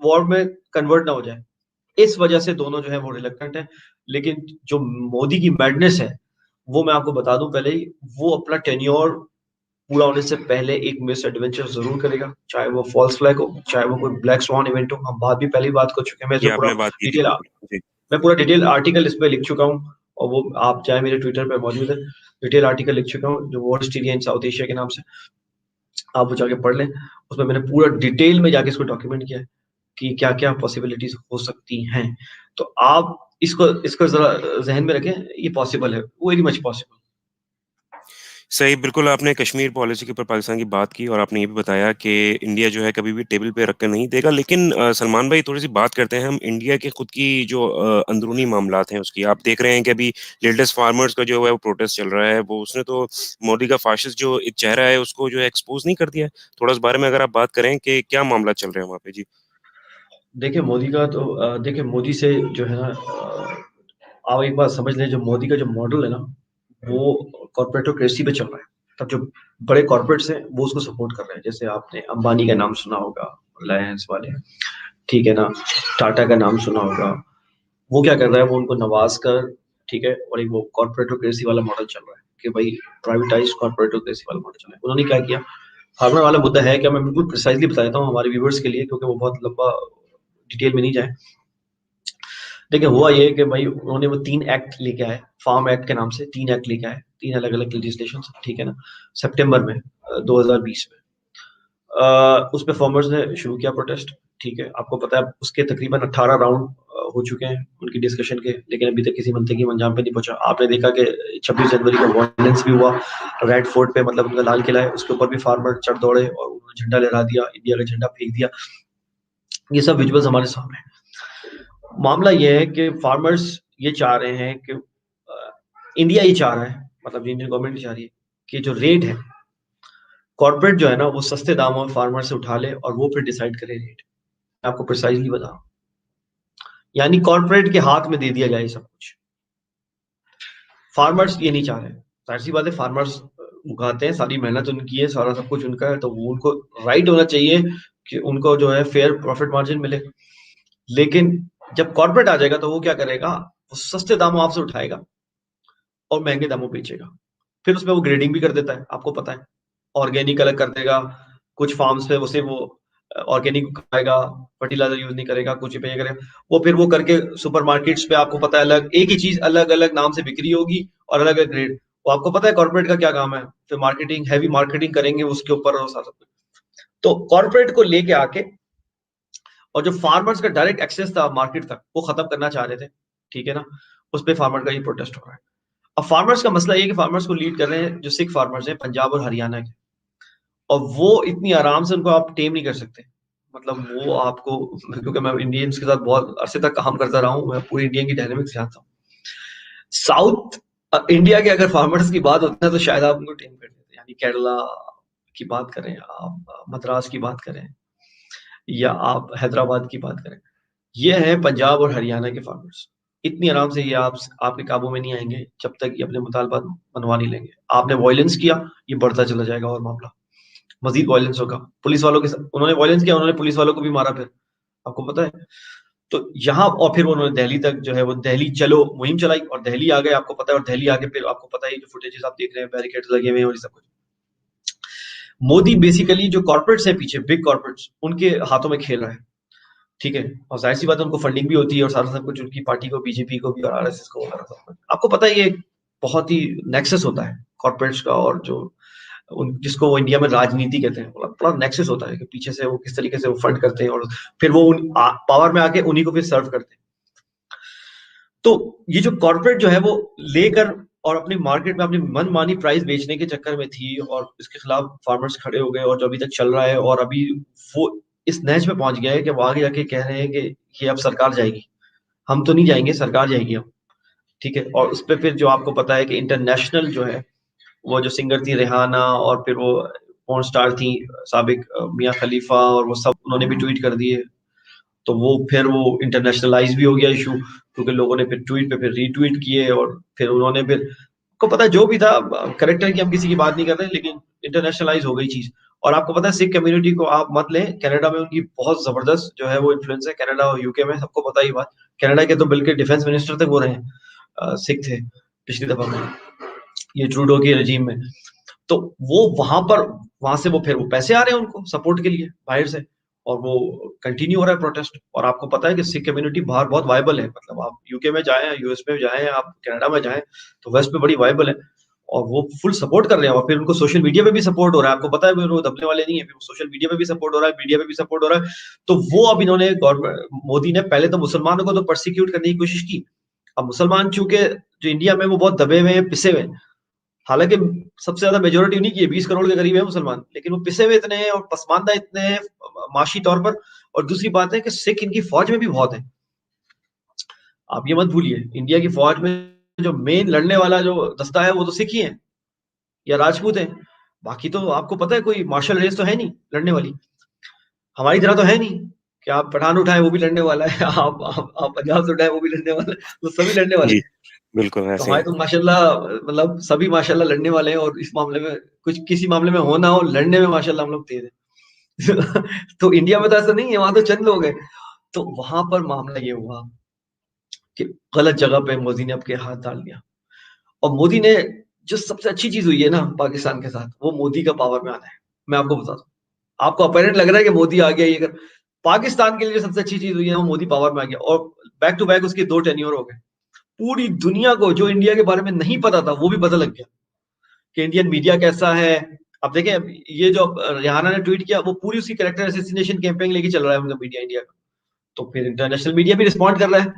S1: वॉर में कन्वर्ट ना हो जाए। इस वजह से दोनों जो है वो रिलक्टेंट है। लेकिन जो मोदी की मैडनेस है, वो मैं आपको बता दूं पहले ही, वो अपना टेन्योर पूरा होने से पहले एक मिस एडवेंचर जरूर करेगा, चाहे वो फॉल्स फ्लैग हो, चाहे वो कोई ब्लैक स्वान इवेंट हो। हम बात भी पहले ही बात कर चुके हैं, मैं
S2: ये
S1: जो पूरा
S2: आपने बात की थी,
S1: डिटेल,
S2: बिल्कुल। जी।
S1: मैं पूरा डिटेल आर्टिकल इस पे लिख चुका हूँ, और वो आप चाहे मेरे ट्विटर पे मौजूद है, डिटेल आर्टिकल लिख चुका हूँ जो वॉर स्टीरिया इन साउथ एशिया के नाम से, आप वो जाके पढ़ लें। उसमें मैंने पूरा डिटेल में जाके इसको डॉक्यूमेंट किया है कि क्या क्या पॉसिबिलिटीज हो सकती हैं। तो आप इसको इसको जरा जहन में रखें, ये पॉसिबल है, वेरी मच पॉसिबल।
S2: सही, बिल्कुल आपने कश्मीर पॉलिसी के ऊपर पाकिस्तान की बात की और आपने ये भी बताया कि इंडिया जो है कभी भी टेबल पे रख कर नहीं देगा। लेकिन सलमान भाई, थोड़ी-सी बात करते हैं हम इंडिया के खुद की जो अंदरूनी मामलात हैं उसकी। आप देख रहे हैं कि अभी लेटेस्ट फार्मर्स का जो है वो प्रोटेस्ट चल रहा है। वो उसने तो मोदी का फाशिस्ट जो एक चेहरा है उसको जो है एक्सपोज़ नहीं कर दिया है? थोड़ा इस बारे में अगर आप बात करें कि क्या मामला चल रहे हैं वहाँ पे? जी।
S1: देखिए मोदी का तो देखिए मोदी से जो है ना, आप एक बात समझ लें, जो मोदी का जो मॉडल है ना, वो कॉर्पोरेटोक्रेसी पे चल रहा है। तब जो बड़े कॉर्पोरेट्स हैं वो उसको सपोर्ट कर रहे हैं। जैसे आपने अंबानी का नाम सुना होगा, रिलायंस वाले, ठीक है ना, टाटा का नाम सुना होगा। वो क्या कर रहा है, वो उनको नवाज कर, ठीक है, और एक वो कॉर्पोरेटोक्रेसी वाला मॉडल चल रहा है कि भाई प्राइवेटाइज कॉर्पोरेटोक्रेसी वाला मॉडल चल रहा है। उन्होंने क्या किया, फार्मर वाला मुद्दा है क्या, मैं बिल्कुल प्रिसाइजली बता देता हूँ हमारे व्यूवर्स के लिए, क्योंकि वो बहुत लंबा डिटेल में नहीं जाए। देखिए हुआ ये कि भाई उन्होंने वो 3 एक्ट लेके आए, फार्म एक्ट के नाम से 3 एक्ट लेके आए, 3 अलग-अलग लेजिस्लेशन, ठीक है ना, सितंबर में 2020 में। उस पे फार्मर्स ने शुरू किया प्रोटेस्ट, ठीक है। आपको पता है उसके तकरीबन 18 राउंड हो चुके हैं उनकी डिस्कशन के, लेकिन अभी तक किसी मंतकी अंजाम पे नहीं पहुंचा। आपने देखा कि 26 जनवरी को वायलेंस भी हुआ रेड फोर्ट पे, मतलब उनका लाल किला है, उसके ऊपर भी फार्मर चढ़ दौड़े और उन्होंने झंडा लहरा दिया, इंडिया का झंडा फेंक दिया। ये सब विजुअल्स हमारे सामने हैं। मामला ये है कि फार्मर्स ये चाह रहे हैं कि इंडिया ये चाह रहा है, मतलब इंडियन गवर्नमेंट चाह रही है कि जो रेट है, कॉर्पोरेट जो है ना वो सस्ते दामों में फार्मर से उठा ले और वो फिर डिसाइड करे रेट। मैं आपको प्रिसाइजली बता रहा हूं, यानी कॉर्पोरेट के हाथ में दे दिया जाए सब कुछ। फार्मर्स ये नहीं चाह रहे। जाहिर सी बात है, फार्मर्स उगाते हैं, सारी मेहनत उनकी है, सारा सब कुछ उनका है, तो वो उनको राइट होना चाहिए कि उनको जो है फेयर प्रॉफिट मार्जिन मिले। लेकिन जब कॉर्पोरेट आ जाएगा तो वो क्या करेगा, वो सस्ते दामों आपसे उठाएगा और महंगे दामों बेचेगा। फिर उसमें वो ग्रेडिंग भी कर देता है, आपको पता है, ऑर्गेनिक अलग कर देगा, कुछ फार्म्स पे उसे वो ऑर्गेनिक खाएगा, फर्टिलाइजर यूज नहीं करेगा, कुछ पे ये करेगा। वो फिर वो करके सुपरमार्केट्स पे आपको पता है अलग एक ही चीज अलग अलग नाम से बिक्री होगी और अलग अलग ग्रेड। वो आपको पता है कॉर्पोरेट का क्या काम है, फिर मार्केटिंग, हैवी मार्केटिंग करेंगे उसके ऊपर और सारा सब कुछ। तो कॉर्पोरेट को लेके आके और जो फार्मर्स का डायरेक्ट एक्सेस था मार्केट तक वो खत्म करना चाह रहे थे, ठीक है ना, उस पे फार्मर का ये प्रोटेस्ट हो रहा है। अब फार्मर्स का मसला ये है कि फार्मर्स को लीड कर रहे हैं जो सिख फार्मर्स हैं, पंजाब और हरियाणा के, और वो इतनी आराम से उनको आप टेम नहीं कर सकते। मतलब वो आपको, क्योंकि मैं इंडियंस के साथ बहुत अरसे तक काम करता रहा हूँ, मैं पूरी इंडियन की डायनेमिक्स जानता हूँ। साउथ इंडिया के अगर फार्मर्स की बात होती है तो शायद आप उनको टेम कर देते, यानी केरला की बात करें आप, मद्रास की बात करें, या आप हैदराबाद की बात करें, ये है पंजाब और हरियाणा के फार्मर्स। इतनी आराम से ये आपके काबू में नहीं आएंगे जब तक ये अपने मुतालबात मनवा नहीं लेंगे। आपने वायलेंस किया, ये बढ़ता चला जाएगा और मामला मजीद वायलेंस होगा। पुलिस वालों के साथ उन्होंने वायलेंस किया, उन्होंने पुलिस वालों को भी मारा, फिर आपको पता है। तो यहाँ और फिर उन्होंने दिल्ली तक जो है वो दिल्ली चलो मुहिम चलाई, और दिल्ली आ गए, आपको पता है। और दिल्ली आके फिर आपको पता है जो फुटेजेस आप देख रहे हैं, बैरिकेड्स लगे हुए हैं और ये सब कुछ। मोदी बेसिकली जो कॉर्पोरेट्स है पीछे, बिग कॉर्पोरेट्स, उनके हाथों में खेल रहा है, ठीक है। और जाहिर सी बात है उनको फंडिंग भी होती है और सारा सब कुछ उनकी पार्टी को, बीजेपी को भी और आरएसएस को वगैरह सब कुछ। आपको पता है ये बहुत ही नेक्सस होता है कॉर्पोरेट्स का, और जो जिसको वो इंडिया में राजनीति कहते हैं, बड़ा नेक्सस होता है कि पीछे से वो किस तरीके से वो फंड करते हैं और फिर वो पावर में आके उन्हीं को फिर सर्व करते हैं। तो ये जो कॉर्पोरेट जो है वो लेकर और अपनी मार्केट में अपनी मनमानी प्राइस बेचने के चक्कर में थी, और इसके खिलाफ फार्मर्स खड़े हो गए, और जो अभी तक चल रहा है, और अभी वो इस नहज पे पहुंच गया है कि वो आगे जाके कह रहे हैं कि ये अब सरकार जाएगी, हम तो नहीं जाएंगे, सरकार जाएगी अब, ठीक है। और उस पर फिर जो आपको पता है कि इंटरनेशनल जो है वो जो सिंगर थी रेहाना, और फिर वो पॉर्न स्टार थी साबिक मियां खलीफा, और वो सब उन्होंने भी ट्वीट कर दिए। तो वो फिर वो इंटरनेशनलाइज भी हो गया इशू, क्योंकि लोगों ने फिर ट्वीट पे फिर रीट्वीट किए, और फिर उन्होंने फिर को पता है जो भी था करेक्टर की हम किसी की बात नहीं कर रहे, लेकिन इंटरनेशनलाइज हो गई चीज। और आपको पता है सिख कम्युनिटी को आप मत लें, कनाडा में उनकी बहुत जबरदस्त जो है वो इन्फ्लुएंस है, कनाडा और यूके में, सबको पता ही बात। कनाडा के तो बल्कि डिफेंस मिनिस्टर तक वो रहे सिख थे पिछली दफा में, ये ट्रूडो के रजीम में। तो वो वहां से वो फिर वो पैसे आ रहे हैं उनको सपोर्ट के लिए बाहर से, और वो कंटिन्यू हो रहा है प्रोटेस्ट। और आपको पता है कि सिख कम्युनिटी बाहर बहुत वायबल है, मतलब आप यूके में जाएं, यूएस में जाएं, आप कनाडा में जाएं, तो वेस्ट में बड़ी वायबल है, और वो फुल सपोर्ट कर रहे हैं। और फिर उनको सोशल मीडिया पे भी सपोर्ट हो रहा है, आपको पता है वो दबने वाले नहीं है, सोशल मीडिया पे भी सपोर्ट हो रहा है, मीडिया पे भी सपोर्ट हो रहा है। तो वो अब इन्होंने गवर्नमेंट मोदी ने पहले तो मुसलमानों को तो परसिक्यूट करने की कोशिश की। अब मुसलमान चूंकि जो इंडिया में वो बहुत दबे हुए हैं, पिसे हुए हैं, हालांकि सबसे ज्यादा मेजोरिटी उन्हीं की है, 20 करोड़ के करीब है मुसलमान, लेकिन वो पिसे हुए इतने हैं और पसमानदा इतने हैं माशी तौर पर। और दूसरी बात है कि सिख इनकी फौज में भी बहुत है। आप ये मत भूलिए, इंडिया की फौज में जो मेन लड़ने वाला जो दस्ता है वो तो सिख ही है या राजपूत है। बाकी तो आपको पता है कोई मार्शल रेस तो है नहीं लड़ने वाली, हमारी तरह तो है नहीं कि आप पठान उठाए वो भी लड़ने वाला है, आप पंजाब से उठाए वो भी लड़ने वाला है, तो सभी लड़ने वाले
S2: जी,
S1: हैं।
S2: बिल्कुल
S1: तो
S2: ऐसे ही
S1: हमारे
S2: है।
S1: तो माशाल्लाह, मतलब सभी माशाल्लाह लड़ने वाले हैं, और इस मामले में कुछ किसी मामले में हो ना हो, लड़ने में माशाल्लाह हम लोग तेज हैं। तो इंडिया में तो ऐसा नहीं है, वहां तो चंद लोग हैं। तो वहां पर मामला ये हुआ कि गलत जगह पे मोदी ने आपके हाथ डाल दिया। और मोदी ने, जो सबसे अच्छी चीज हुई है ना पाकिस्तान के साथ, वो मोदी का पावर में आना है। मैं आपको बता दूं, आपको अपेरेंट लग रहा है कि मोदी आ गया, ये कर, पाकिस्तान के लिए जो सबसे अच्छी चीज हुई है वो मोदी पावर में आ गया, और बैक टू बैक उसके 2 टेन्योर हो गए। पूरी दुनिया को जो इंडिया के बारे में नहीं पता था वो भी पता लग गया कि इंडियन मीडिया कैसा है। अब देखें, अब ये जो रिहाना ने ट्वीट किया, वो पूरी उसकी कैरेक्टर असैसिनेशन कैंपेन लेके चल रहा है उनका मीडिया इंडिया का। तो फिर इंटरनेशनल मीडिया भी रिस्पॉन्ड कर रहा है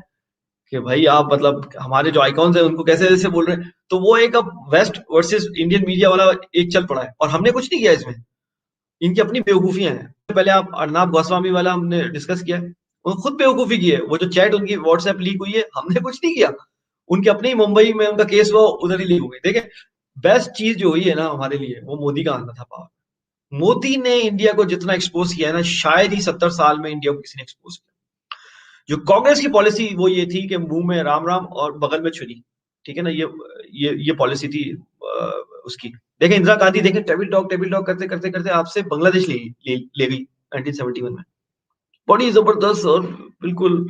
S1: कि भाई आप मतलब हमारे जो आइकॉन्स है उनको कैसे ऐसे बोल रहे हैं। तो वो एक अब वेस्ट वर्सेस इंडियन मीडिया वाला एक चल पड़ा है, और हमने कुछ नहीं किया इसमें, इनकी अपनी बेवकूफियां हैं। पहले आप अर्नाब गोस्वामी वाला हमने डिस्कस किया है, उन्होंने खुद बेवकूफी की है। वो जो चैट उनकी व्हाट्सएप लीक हुई है, हमने कुछ नहीं किया, उनके अपने ही मुंबई में उनका केस हुआ, उधर ही लीक हो गई। देखें, बेस्ट चीज जो हुई है ना हमारे लिए, वो मोदी का आना था पावर। मोदी ने इंडिया को जितना एक्सपोज किया है ना, शायद ही 70 साल में इंडिया को किसी ने एक्सपोज किया। जो कांग्रेस की पॉलिसी वो ये थी कि मुंह में राम राम और बगल में छुरी, ठीक है ना, ये पॉलिसी थी उसकी। देखें इंदिरा गांधी, देखें टेबल टॉक करते करते करते आपसे बांग्लादेश ले गई 1971 में, बड़ी जबरदस्त और बिल्कुल।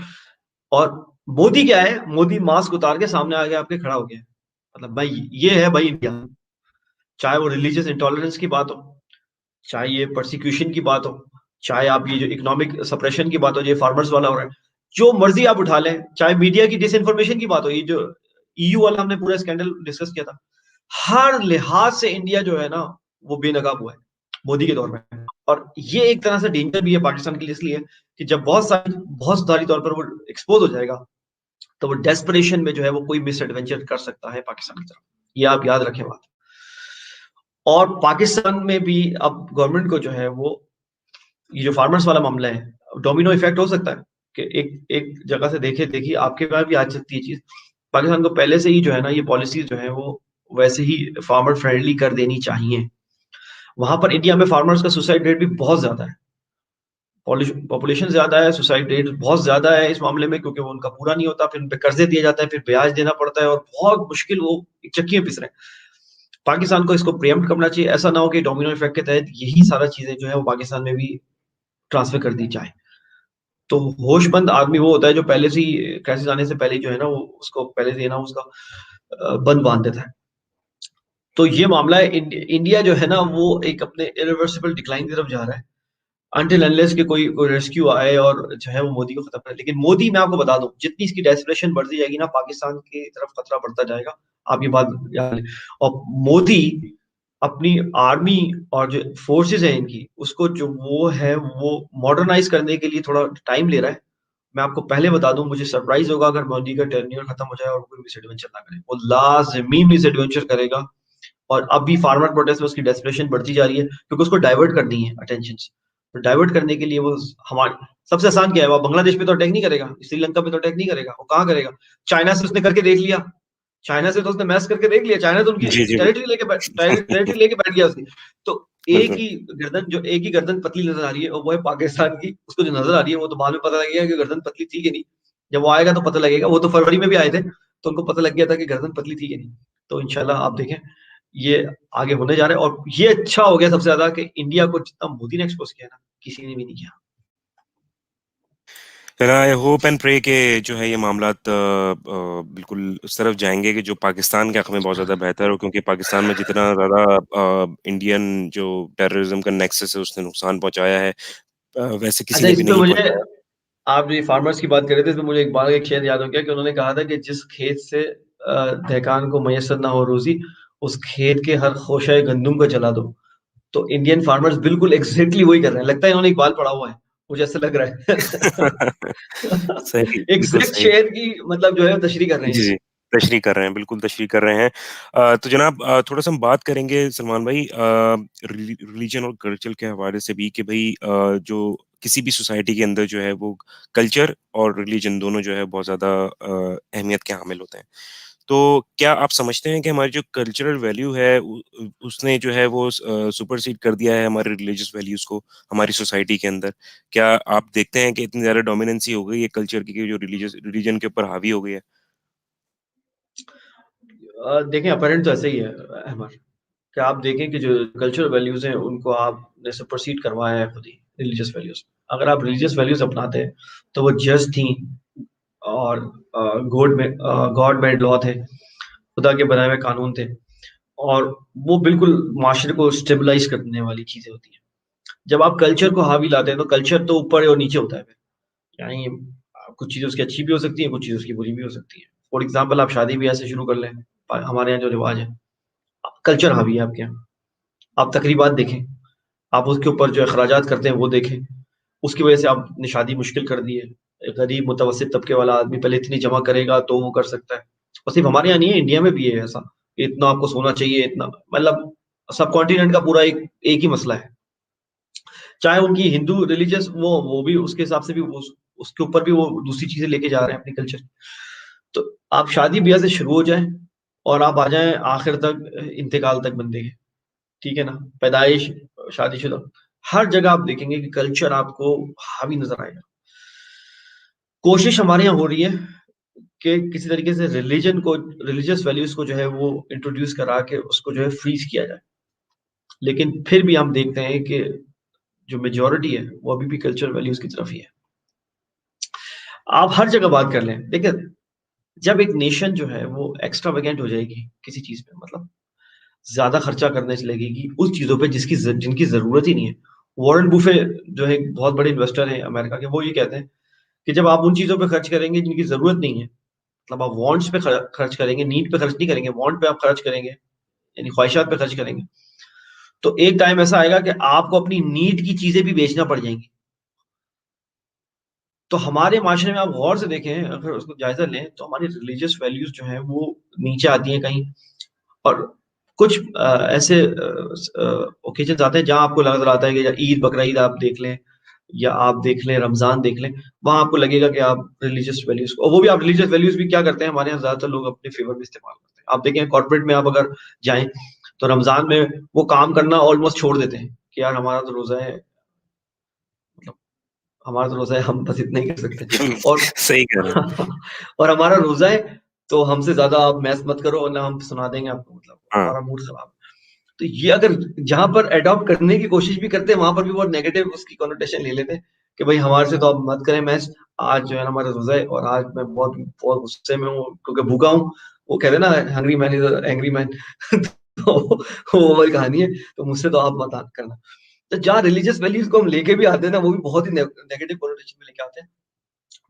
S1: और मोदी क्या है, मोदी मास्क उतार के सामने आ गया, आपके खड़ा हो गया, मतलब भाई ये है भाई इंडिया। चाहे वो रिलीजियस इंटॉलरेंस की बात हो, चाहे ये परसिक्यूशन की बात हो, चाहे आप ये जो इकोनॉमिक सप्रेशन की बात हो, ये फार्मर्स वाला हो रहा है, जो मर्जी आप उठा लें, चाहे मीडिया की डिसइंफॉर्मेशन की बात हो, ये जो ईयू वाला हमने पूरा स्कैंडल डिस्कस किया था, हर लिहाज से इंडिया जो है ना वो बेनकाब हुआ है मोदी के दौर में। और ये एक तरह से डेंजर भी है पाकिस्तान के लिए, इसलिए कि जब बहुत सारी तौर पर वो एक्सपोज हो जाएगा, तो वो डेस्परेशन में जो है वो कोई मिस एडवेंचर कर सकता है पाकिस्तान की तरफ, ये आप याद रखें बात। और पाकिस्तान में भी अब गवर्नमेंट को जो है वो, ये जो फार्मर्स वाला मामला है, डोमिनो इफेक्ट हो सकता है कि एक एक जगह से देखिए आपके पास भी आ सकती है चीज। पाकिस्तान को पहले से ही जो है ना ये पॉलिसीज़ जो है वो वैसे ही फार्मर फ्रेंडली कर देनी चाहिए। वहाँ पर इंडिया में फार्मर्स का सुसाइड रेट भी बहुत ज़्यादा है। पॉपुलेशन ज़्यादा है, सुसाइड रेट बहुत ज़्यादा है इस मामले में क्योंकि वो उनका पूरा नहीं होता, फिर उन पे कर्ज़े दिए जाते हैं, फिर ब्याज देना पड़ता है और बहुत मुश्किल वो एक चक्की में पिस रहे हैं। पाकिस्तान को इसको प्रीएम्प्ट करना चाहिए, ऐसा ना हो कि डोमिनो इफ़ेक्ट के तहत यही सारा चीज़ें जो है वो पाकिस्तान में भी ट्रांसफ़र कर दी जाए। तो होशमंद आदमी वो होता है जो पहले से ही क्राइसिस आने से पहले जो है ना वो उसको पहले से ना उसका बंद बाँध देता है। तो ये मामला है इंडिया जो है ना वो एक अपने इरिवर्सिबल डिक्लाइन की तरफ जा रहा है। अनटिल अनलेस कि कोई रेस्क्यू आए और जो है वो मोदी को खत्म करे। लेकिन मोदी मैं आपको बता दूँ जितनी इसकी डेस्परेशन बढ़ती जाएगी ना पाकिस्तान की तरफ खतरा बढ़ता जाएगा। आप ये बात याद रखें और मोदी अपनी आर्मी और जो फोर्सेज़ हैं इनकी उसको जो वो है वो मॉडर्नाइज़ करने के लिए थोड़ा टाइम ले रहा है। मैं आपको पहले बता दूँ मुझे सरप्राइज़ होगा अगर मोदी का टेन्योर खत्म हो जाए और कोई मिसएडवेंचर ना करे। वो लाज़िमी मिसएडवेंचर करेगा और अभी फार्मर प्रोटेस्ट में उसकी डेस्परेशन बढ़ती जा रही है क्योंकि उसको डाइवर्ट करनी है अटेंशन्स। तो डाइवर्ट करने के लिए वो हमारे सबसे आसान क्या है? वो बांग्लादेश पे तो अटैक नहीं करेगा, श्रीलंका पे तो अटैक नहीं करेगा, वो कहाँ करेगा? चाइना से उसने करके देख लिया। चाइना से तो उसने मैस करके देख लिया। चाइना तो उनकी
S2: जी, जी,
S1: टेरिटरी लेके बैठ गया उसकी। तो
S2: बिल्कुल।
S1: एक ही गर्दन पतली नज़र आ रही है और वो है पाकिस्तान की। उसको जो नज़र आ रही है वो तो बाद में पता लगेगा कि गर्दन पतली थी कि नहीं। जब वो आएगा तो पता लगेगा। वो तो फरवरी में भी आए थे, तो उनको पता लग गया था कि गर्दन पतली थी कि नहीं। तो इंशाल्लाह आप देखें, ये आगे होने जा रहा है और ये अच्छा हो गया सबसे ज़्यादा कि इंडिया को जितना मोदी ने एक्सपोज़ किया ना, किसी ने भी नहीं किया।
S2: फिर आई होप एंड प्रे कि जो है ये मामलात बिल्कुल उस तरफ जाएँगे कि जो पाकिस्तान के हक़ में बहुत ज़्यादा बेहतर हो क्योंकि पाकिस्तान में जितना ज़्यादा इंडियन जो टेररिज़्म का नेक्सस है उसने नुकसान पहुँचाया है वैसे किसी
S1: अच्छा
S2: ने
S1: इस
S2: भी
S1: पे
S2: नहीं
S1: मुझे
S2: पहुँचाया।
S1: आप ये फार्मर्स की बात कर रहे थे, इसमें मुझे एक शेर याद हो गया कि उन्होंने कहा था कि जिस खेत से दहकान को मयस्सर ना हो रोज़ी, उस खेत के हर खोशा गंदुम को जला दो। तो इंडियन फार्मर्स बिल्कुल एग्ज़ैक्टली वही कर रहे हैं। लगता है इन्होंने इकबाल पढ़ा हुआ है, मुझे ऐसा लग रहा है।
S2: सही, बिल्कुल
S1: एग्ज़ैक्ट
S2: सही।
S1: शेर की मतलब जो है तशरीह कर रहे हैं
S2: जी,
S1: ये।
S2: जी। तशरीह कर रहे हैं, बिल्कुल तशरीह कर रहे हैं। तो जनाब थोड़ा-सा हम बात करेंगे सलमान भाई रिलीजन और कल्चर के हवाले से भी कि भई जो किसी भी सोसाइटी के अंदर जो है वो कल्चर और रिलीजन दोनों जो है बहुत ज़्यादा अहमियत के हामिल होते हैं। तो क्या आप समझते हैं कि हमारी जो कल्चरल वैल्यू है उसने जो है वो सुपरसीड कर दिया है हमारे रिलीजियस वैल्यूज़ को हमारी सोसाइटी के अंदर? क्या आप देखते हैं कि इतनी ज़्यादा डोमिनेंसी हो गई है कल्चर की कि जो रिलीजन के ऊपर हावी हो गई है?
S1: देखें अपरेंट तो ऐसा ही है अहमद, कि आप देखें कि जो कल्चरल वैल्यूज़ हैं उनको आपने सुपरसीड करवाया है खुद ही रिलीजियस वैल्यूज़। अगर आप रिलीजियस वैल्यूज़ अपनाते हैं, तो वो जस्ट थी और गॉड मेड लॉ थे, खुदा के बनाए हुए कानून थे और वो बिल्कुल माशरे को स्टेबलाइज़ करने वाली चीज़ें होती हैं। जब आप कल्चर को हावी लाते हैं, तो कल्चर तो ऊपर और नीचे होता है फिर। यानी कुछ चीज़ें उसकी अच्छी भी हो सकती हैं, कुछ चीज़ें उसकी बुरी भी हो सकती हैं। फॉर एग्ज़ाम्पल आप शादी-ब्याह से शुरू कर लें, हमारे यहाँ जो रिवाज है, कल्चर हावी है आपके यहाँ। आप तकरीबात देखें, आप उसके ऊपर जो अखराजात करते हैं वो देखें, उसकी वजह से आपने शादी मुश्किल कर दी है। एक गरीब मुतवस्सित तबके वाला आदमी पहले इतनी जमा करेगा तो वो कर सकता है। और सिर्फ़ हमारे यहाँ नहीं है, इंडिया में भी है ऐसा। इतना आपको सोना चाहिए, इतना मतलब सब कॉन्टिनेंट का पूरा एक ही मसला है। चाहे उनकी हिंदू रिलीजियस वो भी उसके हिसाब से भी उसके ऊपर भी वो दूसरी चीज़ें लेके जा रहे हैं अपनी कल्चर। तो आप शादी-ब्याह से शुरू हो जाएँ और आप आ जाएँ आखिर तक इंतकाल तक बंदे के, ठीक है ना? पैदाइश, शादीशुदा, हर जगह आप देखेंगे कि कल्चर आपको हावी नज़र आएगा। कोशिश हमारे यहाँ हो रही है कि किसी तरीके से रिलीजियस वैल्यूज़ को जो है वो इंट्रोड्यूस करा के उसको जो है फ्रीज़ किया जाए। लेकिन फिर भी हम देखते हैं कि जो मेजॉरिटी है, वो अभी भी कल्चरल वैल्यूज़ की तरफ ही है। आप हर जगह बात कर लें, देखिए जब एक नेशन जो है वो एक्स्ट्रावेगेंट हो जाएगी किसी चीज़ पे मतलब ज़्यादा खर्चा करने से लगेगी उस चीज़ों पे जिनकी ज़रूरत ही नहीं है। वॉरेन बुफे जो है एक बहुत बड़े इन्वेस्टर हैं अमेरिका के, वो ये कहते हैं कि जब आप उन चीज़ों पे खर्च करेंगे जिनकी ज़रूरत नहीं है, मतलब आप वांट्स पे खर्च करेंगे, नीड पे खर्च नहीं करेंगे, वांट पे आप खर्च करेंगे, यानी ख्वाहिशात पे खर्च करेंगे, तो एक टाइम ऐसा आएगा कि आपको अपनी नीड की चीज़ें भी बेचना पड़ जाएँगी। तो हमारे माशरे में आप गौर से देखें, अगर उसको जायज़ा लें, तो हमारी रिलीजियस वैल्यूज़ जो हैं वो नीचे आती हैं कहीं और कुछ ऐसे ओकेजन्स आते हैं जहाँ आपको नज़र आता है कि ईद, बकरा-ईद आप देख लें या आप देख लें रमज़ान देख लें, वहाँ आपको लगेगा कि आप रिलीजियस वैल्यूज़ और वो भी आप रिलीजियस वैल्यूज़ भी क्या करते हैं, हमारे यहाँ ज़्यादातर लोग अपने फ़ेवर में इस्तेमाल करते हैं। आप देखें कॉर्पोरेट में आप अगर जाएँ, तो रमज़ान में वो काम करना ऑलमोस्ट छोड़ देते हैं कि यार हमारा तो रोज़ा है, मतलब हमारा तो रोज़ा है, हम बस इतना ही कर सकते हैं। और
S2: सही कह रहे हैं।
S1: और हमारा रोज़ा है, तो हमसे ज़्यादा आप मैस मत करो वरना हम सुना देंगे आपको, मतलब
S2: हाँ,
S1: हमारा मूड खराब है। तो ये अगर जहाँ पर एडॉप्ट करने की कोशिश भी करते हैं, वहाँ पर भी बहुत नेगेटिव उसकी कॉनोटेशन ले लेते हैं कि भाई हमारे से तो आप मत करें मैच, आज जो है ना हमारा रोज़ा है और आज मैं बहुत बहुत गुस्से में हूँ क्योंकि भूखा हूँ। वो कहते हैं ना hungry man is a angry man तो वो वाली कहानी है, तो मुझसे तो आप मत करना। तो जहाँ रिलीजियस वैल्यूज़ को हम लेके भी आते हैं ना, वो भी बहुत ही नेगेटिव कॉनोटेशन में लेके आते हैं।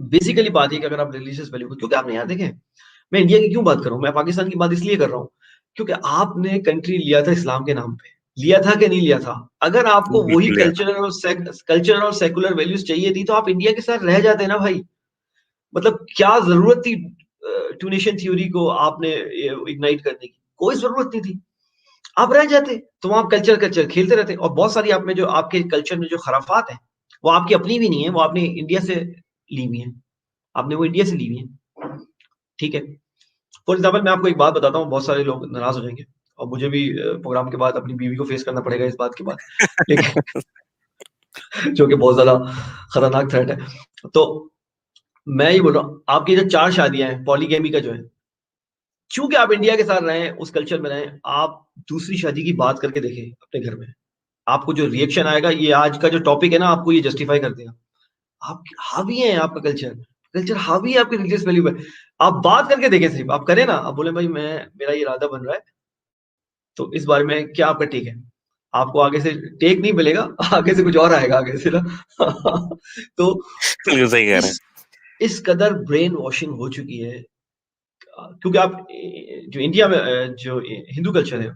S1: बेसिकली बात ये है कि अगर आप रिलीजियस वैल्यू को क्योंकि आपने यहाँ देखें, मैं इंडिया की क्यों बात कर रहा हूँ, मैं पाकिस्तान की बात इसलिए कर रहा हूँ, क्योंकि आपने कंट्री लिया था इस्लाम के नाम पे। लिया था कि नहीं लिया था? अगर आपको वही
S2: बिल्कुल यार।
S1: कल्चरल और सेकुलर वैल्यूज़ चाहिए थी, तो आप इंडिया के साथ रह जाते ना भाई। मतलब क्या ज़रूरत थी टू नेशन थ्योरी को आपने इग्नाइट करने की? कोई ज़रूरत नहीं थी। आप रह जाते, तो वहाँ कल्चर कल्चर खेलते रहते और बहुत सारी आप में जो आपके कल्चर में जो खराफात हैं, वो आपकी अपनी भी नहीं है, वो आपने इंडिया से ली हुई हैं। आपने वो इंडिया से ली हुई हैं, ठीक है? फॉर एग्ज़ाम्पल मैं आपको एक बात बताता हूँ, बहुत सारे लोग नाराज़ हो जाएँगे और मुझे भी प्रोग्राम के बाद अपनी बीवी को फेस करना पड़ेगा इस बात के बाद। लेकिन जो कि बहुत ज़्यादा खतरनाक थ्रेट है। तो मैं ये बोल रहा हूँ, आपकी जो 4 शादियाँ हैं, पॉलीगैमी का जो है, चूँकि आप इंडिया के साथ रहे हैं, उस कल्चर में रहे हैं, आप दूसरी शादी की बात करके देखें अपने घर में। आपको जो रिएक्शन आएगा, ये आज का जो टॉपिक है ना, आपको ये जस्टिफ़ाई कर देगा। आप हावी है आपका कल्चर, कल्चर हावी है आपके रिलीजियस वैल्यू पे। आप बात करके देखें सिर्फ़, आप करें ना, आप बोले भाई मैं मेरा ये इरादा बन रहा है, तो इस बारे में क्या आपका टेक है? आपको आगे से टेक नहीं मिलेगा, आगे से कुछ और आएगा आगे से ना। तो
S2: बिल्कुल सही कह रहे
S1: इस
S2: हैं।
S1: इस कदर ब्रेन वॉशिंग हो चुकी है क्योंकि आप जो इंडिया में जो हिंदू कल्चर है,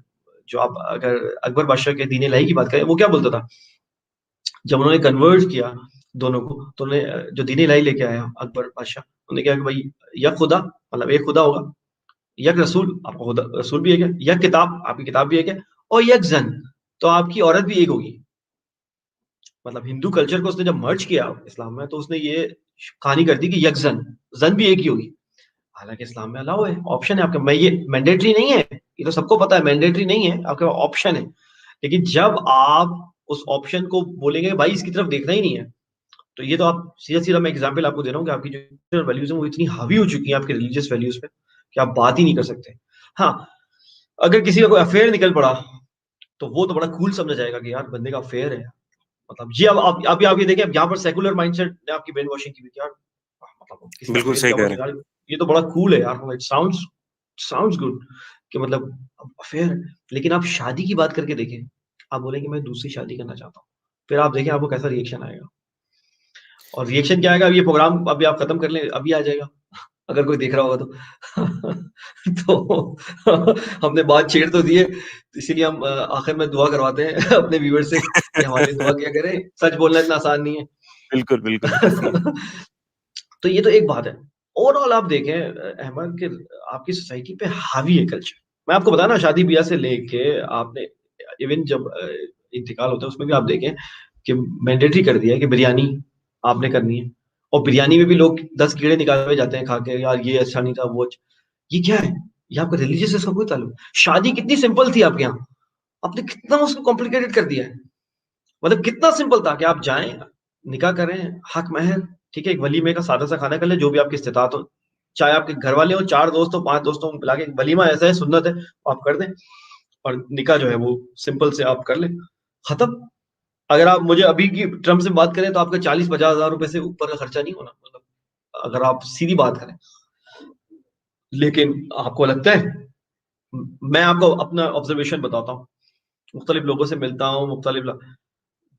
S1: जो आप अगर अकबर बादशाह के दीन इलाही की बात करें, वो क्या बोलता था? जब उन्होंने कन्वर्ट किया दोनों को, तो उन्होंने जो दीन इलाही लेके आया अकबर बादशाह, उन्होंने कहा कि भाई या खुदा मतलब एक खुदा होगा, यक रसूल आपका खुदा रसूल भी एक है, यक किताब आपकी किताब भी एक है और यक ज़न तो आपकी औरत भी एक होगी। मतलब हिंदू कल्चर को उसने जब मर्ज किया इस्लाम में, तो उसने ये कहानी कर दी कि यक ज़न भी एक ही होगी। हालाँकि इस्लाम में अलाउ है, ऑप्शन है आपके मैं ये मैंडेटरी नहीं है, ये तो सबको पता है मैंडेटरी नहीं है, आपके पास ऑप्शन है। लेकिन जब आप उस ऑप्शन को बोलेंगे भाई इसकी तरफ देखना ही नहीं है, तो ये तो आप सीधा-सीधा मैं एग्ज़ाम्पल आपको दे रहा हूँ कि आपकी जो वैल्यूज़ हैं वो इतनी हावी हो चुकी हैं आपके रिलीजियस वैल्यूज़ पे, कि आप बात ही नहीं कर सकते। हाँ, अगर किसी का कोई अफ़ेयर निकल पड़ा, तो वो तो बड़ा कूल समझा जाएगा कि यार बंदे का अफ़ेयर है। मतलब ये अब आप ये देखें अब यहाँ पर सेकुलर माइंडसेट ने आपकी ब्रेन वॉशिंग की हुई थी यार, मतलब किसी का
S2: बिल्कुल
S1: अफ़ेयर
S2: सही
S1: किया
S2: कह
S1: हुआ
S2: रहे
S1: तो
S2: हैं।
S1: यार ये तो बड़ा कूल है यार, इट साउंड्स साउंड्स गुड कि मतलब अफ़ेयर है। लेकिन आप शादी की बात करके देखें, आप बोलेंगे मैं दूसरी शादी करना चाहता हूँ। फिर आप देखें आपको कैसा रिएक्शन आएगा और रिएक्शन क्या आएगा, अब ये प्रोग्राम अभी आप खत्म कर लें, अभी आ जाएगा, अगर कोई देख रहा होगा तो। तो हमने बात छेड़ तो दी है, तो इसीलिए हम आखिर में दुआ करवाते हैं अपने व्यूअर्स से कि हमारे लिए दुआ किया करें, सच बोलना इतना आसान नहीं है।
S2: बिल्कुल, बिल्कुल।
S1: तो ये तो एक बात है। ओवरऑल आप देखें अहमद कि आपकी सोसाइटी पे हावी है कल्चर। मैं आपको बताया ना शादी-ब्याह से लेके आपने इवन जब इंतकाल होता है उसमें भी आप देखें कि मैंडेटरी कर दिया है कि बिरयानी आपने करनी है और बिरयानी में भी लोग 10 कीड़े निकाले हुए जाते हैं खा के, यार ये अच्छा नहीं था, वो ये क्या है? ये आपका रिलीजियस से इसका कोई ताल्लुक शादी कितनी सिंपल थी आपके यहाँ, आपने कितना उसको कॉम्प्लिकेटेड कर दिया है। मतलब कितना सिंपल था कि आप जाएँ, निकाह करें, हक महर, ठीक है? एक वलीमे का सादा-सा खाना कर लें, जो भी आपकी इस्तिताअत हो। चाहे आपके घरवाले हों, 4 दोस्त हों, 5 दोस्तों को बुला के वलीमा ऐसा है, सुन्नत है, वो आप कर दें और निकाह जो है वो सिंपल से आप कर लें, खत्म। अगर आप मुझे अभी की टर्म से बात करें तो आपका 40-50 हज़ार रुपए से ऊपर का खर्चा नहीं होना मतलब अगर आप सीधी बात करें। लेकिन आपको लगता है मैं आपको अपना ऑब्ज़र्वेशन बताता हूँ, मुख्तलिफ लोगों से मिलता हूँ, मुख्तलिफ ल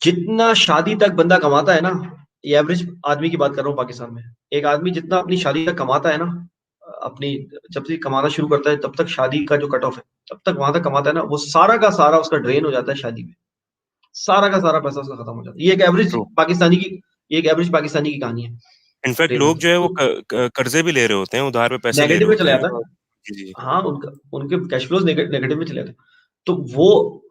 S1: जितना शादी तक बंदा कमाता है ना, ये एवरेज आदमी की बात कर रहा हूँ पाकिस्तान में। एक आदमी जितना अपनी शादी तक कमाता है ना, अपनी जब से कमाना शुरू करता है तब तक शादी का जो कट ऑफ है, तब तक वहाँ तक कमाता है ना, वो सारा का सारा उसका ड्रेन हो जाता है शादी में। सारा का सारा पैसा उसका खत्म हो जाता है।
S2: ट्रू।
S1: ये एक एवरेज पाकिस्तानी की कहानी है
S2: इनफैक्ट
S1: रियल
S2: लोग
S1: लाइफ।
S2: जो है वो
S1: तो
S2: कर्ज़े भी ले रहे होते हैं, उधार पे पैसे ले रहे
S1: नेगेटिव में
S2: होते
S1: चला
S2: हैं
S1: जाता
S2: और
S1: है।
S2: जी, जी।
S1: हाँ, उनका उनके कैश फ्लोज़ नेगेटिव में चले जाते हैं। तो वो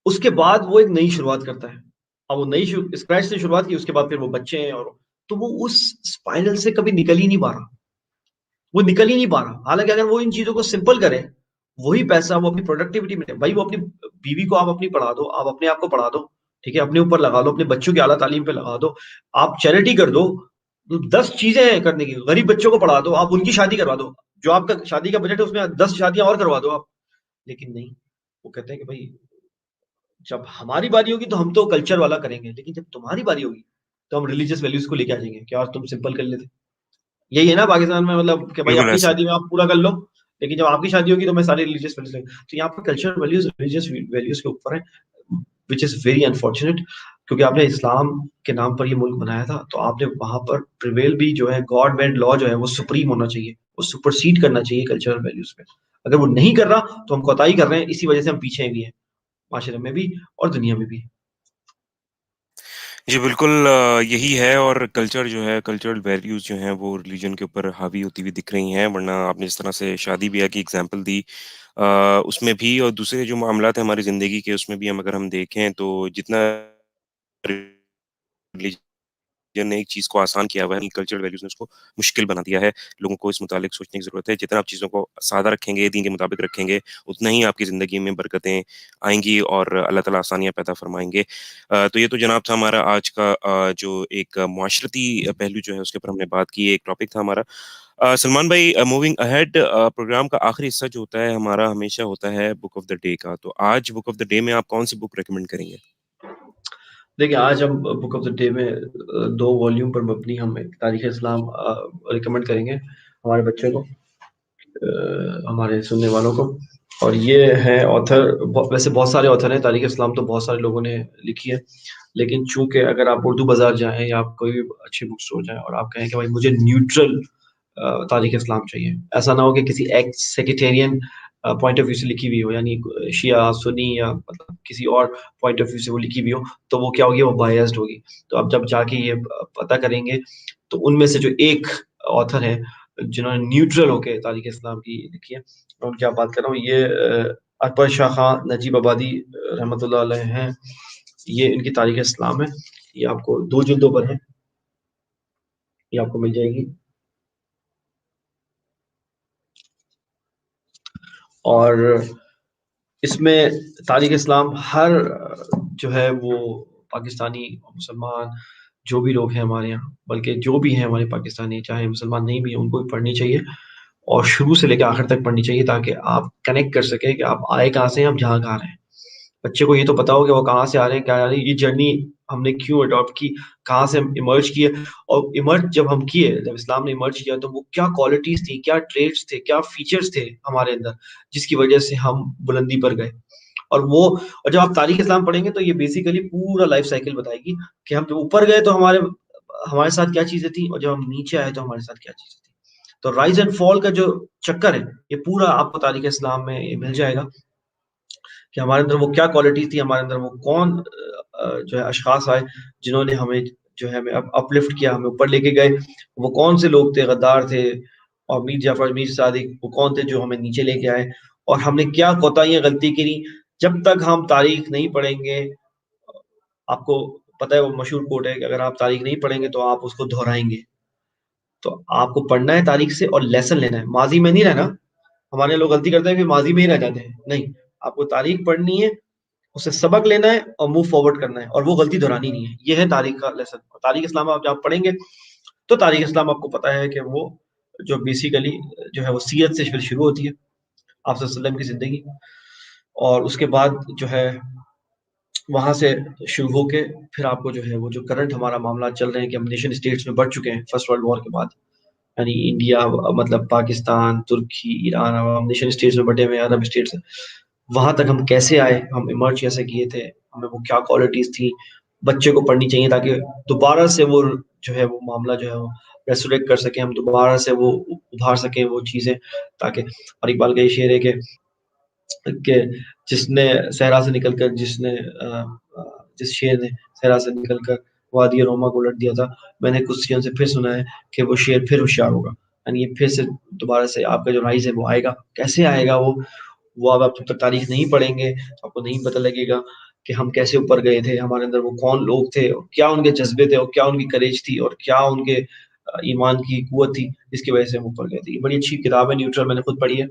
S1: उसके बाद वो एक नई शुरुआत करता है। अब वो नई स्क्रैच से शुरुआत की, उसके बाद फिर वो बच्चे हैं, और तो वो उस स्पाइरल से कभी निकल ही नहीं पा रहा। वो निकल ही नहीं पा रहा। हालाँकि अगर वो इन चीज़ों को सिंपल करे, वही पैसा वो अपनी प्रोडक्टिविटी में, भाई वो अपनी बीवी को आप अपनी पढ़ा दो, आप अपने आप को पढ़ा दो, ठीक है? अपने ऊपर लगा लो, अपने बच्चों की आला तालीम पे लगा दो, आप चैरिटी कर दो, 10 चीज़ें हैं करने की, गरीब बच्चों को पढ़ा दो, आप उनकी शादी करवा दो, जो आपका शादी का बजट है उसमें 10 शादियाँ और करवा दो आप। लेकिन नहीं, वो कहते हैं कि भाई जब हमारी बारी होगी तो हम तो कल्चर वाला करेंगे, लेकिन जब तुम्हारी बारी होगी, तो हम रिलीजियस वैल्यूज़ को लेके आ जाएँगे, कि यार तुम सिंपल कर लेते। यही है ना पाकिस्तान में, मतलब कि भाई
S2: बिल्कुल
S1: अपनी
S2: ऐसा
S1: शादी में आप पूरा कर लो, लेकिन जब आपकी शादी होगी तो मैं सारी रिलीजियस वैल्यूज़ तो यहाँ पे कल्चरल वैल्यूज़ रिलीजियस वैल्यूज़ के ऊपर है, व्हिच इज़ वेरी अनफॉर्च्यूनेट, क्योंकि आपने इस्लाम के नाम पर ये मुल्क बनाया था, तो आपने वहाँ पर प्रिवेल भी जो है गॉड मेड लॉ जो है वो सुप्रीम होना चाहिए, वो सुपरसीड करना चाहिए कल्चरल वैल्यूज़ पे। अगर वो नहीं कर रहा, तो हम कोताही कर रहे हैं, इसी वजह से हम पीछे भी हैं, माशरे में भी और दुनिया में भी।
S2: जी, बिल्कुल यही है और कल्चर जो है, कल्चरल वैल्यूज़ जो हैं, वो रिलीजन के ऊपर हावी होती हुई दिख रही हैं, वरना आपने जिस तरह से शादी-ब्याह की एग्ज़ाम्पल दी उसमें भी और दूसरे जो मामलात हैं हमारी ज़िंदगी के, उसमें भी हम अगर हम देखें, तो जितना रिलीजन ने एक चीज़ को आसान किया हुआ है, कल्चरल वैल्यूज़ ने उसको मुश्किल बना दिया है। लोगों को इस मुतालिक सोचने की ज़रूरत है। जितना आप चीज़ों को सादा रखेंगे, दीन के मुताबिक रखेंगे, उतना ही आपकी ज़िंदगी में बरकतें आएँगी और अल्लाह ताला आसानियाँ पैदा फरमाएँगे। तो ये तो जनाब था हमारा आज का जो एक माशरती पहलू जो है, उसके ऊपर हमने बात की, एक टॉपिक था हमारा। सलमान भाई मूविंग अहेड प्रोग्राम का आखिरी हिस्सा जो होता है हमारा हमेशा होता है बुक ऑफ द डे का। तो आज बुक ऑफ द डे में आप कौन-सी बुक रिकमेंड करेंगे?
S1: देखिए, आज हम बुक ऑफ द डे में 2 वॉल्यूम पर मबनी हम एक तारीख़-ए-इस्लाम रिकमेंड करेंगे हमारे बच्चों को, हमारे सुनने वालों को। और ये है ऑथर, वैसे बहुत सारे ऑथर हैं, तारीख़-ए-इस्लाम तो बहुत सारे लोगों ने लिखी है। लेकिन चूँकि अगर आप उर्दू बाज़ार जाएँ या आप कोई भी अच्छी बुक स्टोर जाएँ और आप कहें कि भाई मुझे न्यूट्रल तारीख़-ए-इस्लाम चाहिए। ऐसा ना हो कि किसी एक्स सेक्रेटेरियन पॉइंट ऑफ व्यू से लिखी हुई हो, यानी शिया, सुन्नी या मतलब किसी और पॉइंट ऑफ व्यू से वो लिखी हुई हो, तो वो क्या होगी, वो बायस्ड होगी। तो आप जब जाके ये पता करेंगे, तो उनमें से जो एक ऑथर है, जिन्होंने न्यूट्रल होके तारीख़-ए-इस्लाम की लिखी है, मैं उनकी आप बात कर रहा हूँ, ये अकबर शाह खान नजीब आबादी रहमतुल्लाह अलैह हैं। ये इनकी तारीख़-ए-इस्लाम है। ये आपको 2 जिल्दों पर है, ये आपको मिल जाएगी। और इसमें तारीख़ इस्लाम हर जो है वो पाकिस्तानी मुसलमान जो भी लोग हैं हमारे यहाँ, बल्कि जो भी हैं हमारे पाकिस्तानी, चाहे मुसलमान नहीं भी हैं, उनको भी पढ़नी चाहिए और शुरू से लेके आखिर तक पढ़नी चाहिए, ताकि आप कनेक्ट कर सकें कि आप आए कहाँ से हैं, आप जहाँ कहाँ रहे हैं। बच्चे को ये तो पता हो कि वो कहाँ से आ रहे हैं, क्या आ रही है, ये जर्नी हमने क्यों अडॉप्ट की, कहाँ से हम इमर्ज किए, और इमर्ज जब हम किए, जब इस्लाम ने इमर्ज किया, तो वो क्या क्वालिटीज़ थी, क्या ट्रेट्स थे, क्या फीचर्स थे हमारे अंदर, जिसकी वजह से हम बुलंदी पर गए। और वो, और जब आप तारीख़ इस्लाम पढ़ेंगे तो ये बेसिकली पूरा लाइफ़ साइकिल बताएगी कि हम जब ऊपर गए तो हमारे हमारे साथ क्या चीज़ें थी, और जब हम नीचे आए तो हमारे साथ क्या चीज़ें थी। तो राइज़ एंड फॉल का जो चक्कर है, ये पूरा आपको तारीख़ इस्लाम में ये मिल जाएगा कि हमारे अंदर वो क्या क्वालिटीज़ थी, हमारे अंदर वो कौन जो है अशख़ास आए, जिन्होंने हमें जो है हमें अपलिफ्ट किया, हमें ऊपर लेके गए। वो कौन से लोग थे, गद्दार थे, और मीर जाफ़र, मीर सादिक, वो कौन थे जो हमें नीचे लेके आए, और हमने क्या कोताहियाँ, गलती करी। जब तक हम तारीख़ नहीं पढ़ेंगे, आपको पता है वो मशहूर कोट है कि अगर आप तारीख़ नहीं पढ़ेंगे तो आप उसको दोहराएँगे। तो आपको पढ़ना है तारीख़ से और लेसन लेना है, माज़ी में नहीं रहना। हमारे लोग गलती करते हैं कि माज़ी में ही रह जाते हैं। नहीं, आपको तारीख़ पढ़नी है, उससे सबक लेना है और मूव फॉरवर्ड करना है, और वो गलती दोहरानी नहीं है। ये है तारीख़ का लेसन। तारीख़ इस्लाम आप जब पढ़ेंगे, तो तारीख़ इस्लाम आपको पता है कि वो जो बेसिकली जो है वो सीरत से फिर शुरू होती है, आप सल्लल्लाहु अलैहि वसल्लम की ज़िंदगी, और उसके बाद जो है वहाँ से शुरू होके फिर आपको जो है वो जो करंट हमारा मामला चल रहे हैं कि हम नेशन स्टेट्स में बढ़ चुके हैं फर्स्ट वर्ल्ड वॉर के बाद। यानी इंडिया, मतलब पाकिस्तान, तुर्की, ईरान, अब हम नेशन स्टेट्स में बँटे हुए हैं, अरब स्टेट्स हैं। वहाँ तक हम कैसे आए, हम इमर्ज कैसे किए थे, हमें वो क्या क्वालिटीज़ थी, बच्चे को पढ़नी चाहिए, ताकि दोबारा से वो जो है वो मामला जो है वो रेsurrect कर सकें, हम दोबारा से वो उभार सकें वो चीज़ें, ताकि, और इकबाल का ये शेर है कि जिसने सहरा से निकलकर जिस शेर ने सहरा से निकलकर वादी रोमा को उलट दिया था, मैंने कुर्सियों से फिर सुना है कि वो शेर फिर होशियार होगा। यानी ये फिर से दोबारा से आपका जो राइज़ है वो आएगा। कैसे आएगा वो? वो अब आप जब तक तारीख़ नहीं पढ़ेंगे, तो आपको नहीं पता लगेगा कि हम कैसे ऊपर गए थे, हमारे अंदर वो कौन लोग थे, और क्या उनके जज़्बे थे, और क्या उनकी करेज थी, और क्या उनके ईमान की कुव्वत थी, जिसकी वजह से हम ऊपर गए थे। ये बड़ी अच्छी किताब है, न्यूट्रल, मैंने खुद पढ़ी है।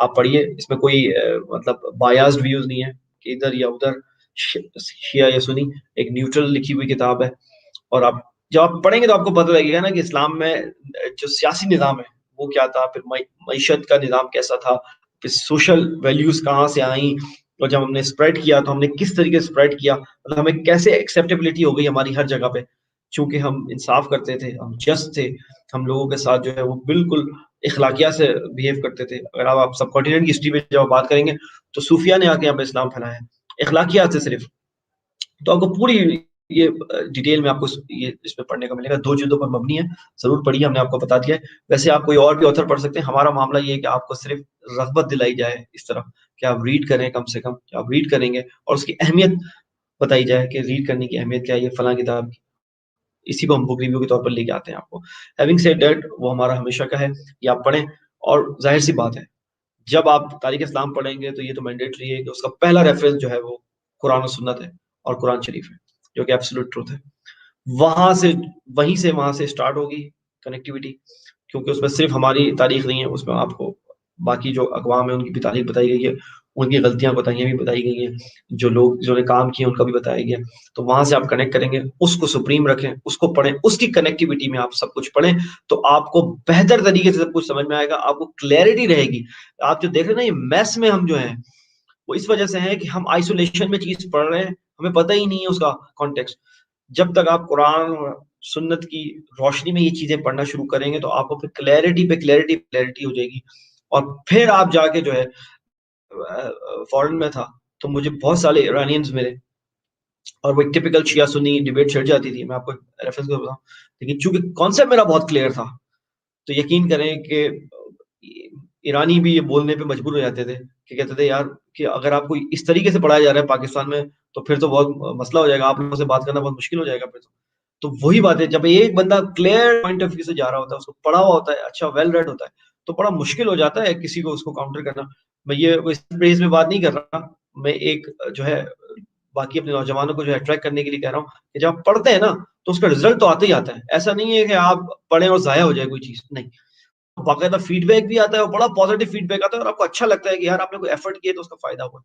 S1: आप पढ़िए, इसमें कोई मतलब बायस्ड व्यूज़ नहीं है कि इधर या उधर, शिया या सुन्नी, एक न्यूट्रल लिखी हुई किताब है। और आप जब आप पढ़ेंगे तो आपको पता लगेगा ना कि इस्लाम में जो सियासी निज़ाम है, वो क्या था, फिर मईशत का निज़ाम कैसा था, फिर सोशल वैल्यूज़ कहाँ से आईं, और जब हमने स्प्रेड किया तो हमने किस तरीके से स्प्रेड किया, मतलब हमें कैसे एक्सेप्टेबिलिटी हो गई हमारी हर जगह पे। चूँकि हम इंसाफ करते थे, हम जस्ट थे, हम लोगों के साथ जो है वो बिल्कुल इखलाकियत से बिहेव करते थे। अगर आप सबकॉन्टिनेंट की हिस्ट्री में जब आप बात करेंगे, तो सूफिया ने आके यहाँ पे इस्लाम फैलाया है, इखलाकियात से सिर्फ़। तो आपको पूरी ये डिटेल में आपको ये इसमें पढ़ने को मिलेगा, 2 जिल्दों पर मबनी है, ज़रूर पढ़िए, हमने आपको बता दिया है। वैसे आप कोई और भी ऑथर पढ़ सकते हैं, हमारा मामला ये है कि आपको सिर्फ़ रग़बत दिलाई जाए इस तरफ कि आप रीड करें कम से कम, कि आप रीड करेंगे और उसकी अहमियत बताई जाए कि रीड करने की अहमियत क्या है, ये फलाँ किताब की। इसी को हम बुक रिव्यू के तौर पर लेके आते हैं आपको। हैविंग सेड दैट, वो हमारा हमेशा का है कि आप पढ़ें, और ज़ाहिर-सी बात है, जब आप तारीख़ इस्लाम पढ़ेंगे तो ये तो मैंडेटरी है कि उसका पहला रेफ़रेंस जो है वो कुरान और सुन्नत है, और कुरान शरीफ है, जो कि एब्सोल्यूट ट्रुथ है। वहाँ से वहाँ से स्टार्ट होगी कनेक्टिविटी, क्योंकि उसमें सिर्फ़ हमारी तारीख़ नहीं है, उसमें आपको बाकी जो अक़वाम है उनकी भी तारीख़ बताई गई है, उनकी गलतियाँ कोताहियाँ भी बताई गई हैं, जो लोग जिन्होंने काम किए उनका भी बताया गया। तो वहाँ से आप कनेक्ट करेंगे, उसको सुप्रीम रखें, उसको पढ़ें, उसकी कनेक्टिविटी में आप सब कुछ पढ़ें, तो आपको बेहतर तरीके से सब कुछ समझ में आएगा, आपको क्लैरिटी रहेगी। आप जो देख रहे हैं ना, ये मेस में हम जो हैं, वो इस वजह से है कि हम आइसोलेशन में चीज़ पढ़ रहे हैं, हमें पता ही नहीं है उसका कॉन्टेक्स्ट। जब तक आप कुरान और सुन्नत की रोशनी में ये चीज़ें पढ़ना शुरू करेंगे, तो आपको फिर क्लैरिटी पे क्लैरिटी क्लैरिटी हो जाएगी, और फिर आप जाके जो है फ़ॉरेन में था, तो मुझे बहुत सारे इरानियंस मिले, और वो एक टिपिकल शिया सुन्नी डिबेट छिड़ जाती थी। मैं आपको रेफ़रेंस भी बताऊँ, लेकिन चूँकि कॉन्सेप्ट मेरा बहुत क्लियर था, तो यकीन करें कि ईरानी भी ये बोलने पे मजबूर हो जाते थे, कि कहते थे, यार, कि अगर आपको इस तरीके से पढ़ाया जा रहा है पाकिस्तान में, तो फिर तो बहुत मसला हो जाएगा, आप लोगों से बात करना बहुत मुश्किल हो जाएगा फिर तो। तो वही बात है, जब एक बंदा क्लियर पॉइंट ऑफ व्यू से जा रहा होता है, उसको पढ़ा हुआ होता है, अच्छा वेल रेड होता है, तो बड़ा मुश्किल हो जाता है किसी को उसको काउंटर करना। मैं ये इस बेस में बात नहीं कर रहा, मैं एक जो है बाकी अपने नौजवानों को जो है अट्रैक्ट करने के लिए कह रहा हूँ, कि जब आप पढ़ते हैं ना, तो उसका रिज़ल्ट तो आता ही आता है। ऐसा नहीं है कि आप पढ़ें और ज़ाया हो जाए कोई चीज़, नहीं। बाकायदा फीडबैक भी आता है, और बड़ा पॉजिटिव फीडबैक आता है, और आपको अच्छा लगता है कि यार आपने कोई एफर्ट किया तो उसका फ़ायदा हुआ।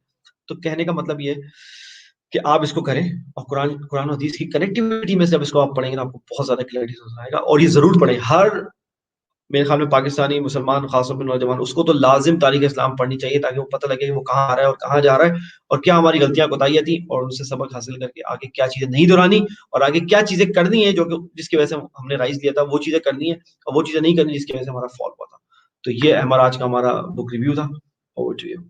S1: तो कहने का मतलब ये है कि आप इसको करें, और कुरान कुरान और हदीस की कनेक्टिविटी में से जब इसको आप पढ़ेंगे, तो आपको बहुत ज़्यादा क्लैरिटी नज़र आएगा, और ये ज़रूर पढ़ें। हर मेरे ख़्याल में पाकिस्तानी मुसलमान, ख़ासतौर पे नौजवान, उसको तो लाज़िम तारीख़ इस्लाम पढ़नी चाहिए, ताकि वो पता लगे कि वो कहाँ आ रहा है और कहाँ जा रहा है, और क्या हमारी गलतियाँ कोताहियाँ थी, और उनसे सबक हासिल करके आगे क्या चीज़ें नहीं दोहरानी, और आगे क्या चीज़ें करनी है, जो कि जिसकी वजह से हमने राइज़ लिया था, वो चीज़ें करनी है, और वो चीज़ें नहीं करनी जिसकी वजह से हमारा फॉल हुआ था। तो ये आज का हमारा बुक रिव्यू था। Over to you.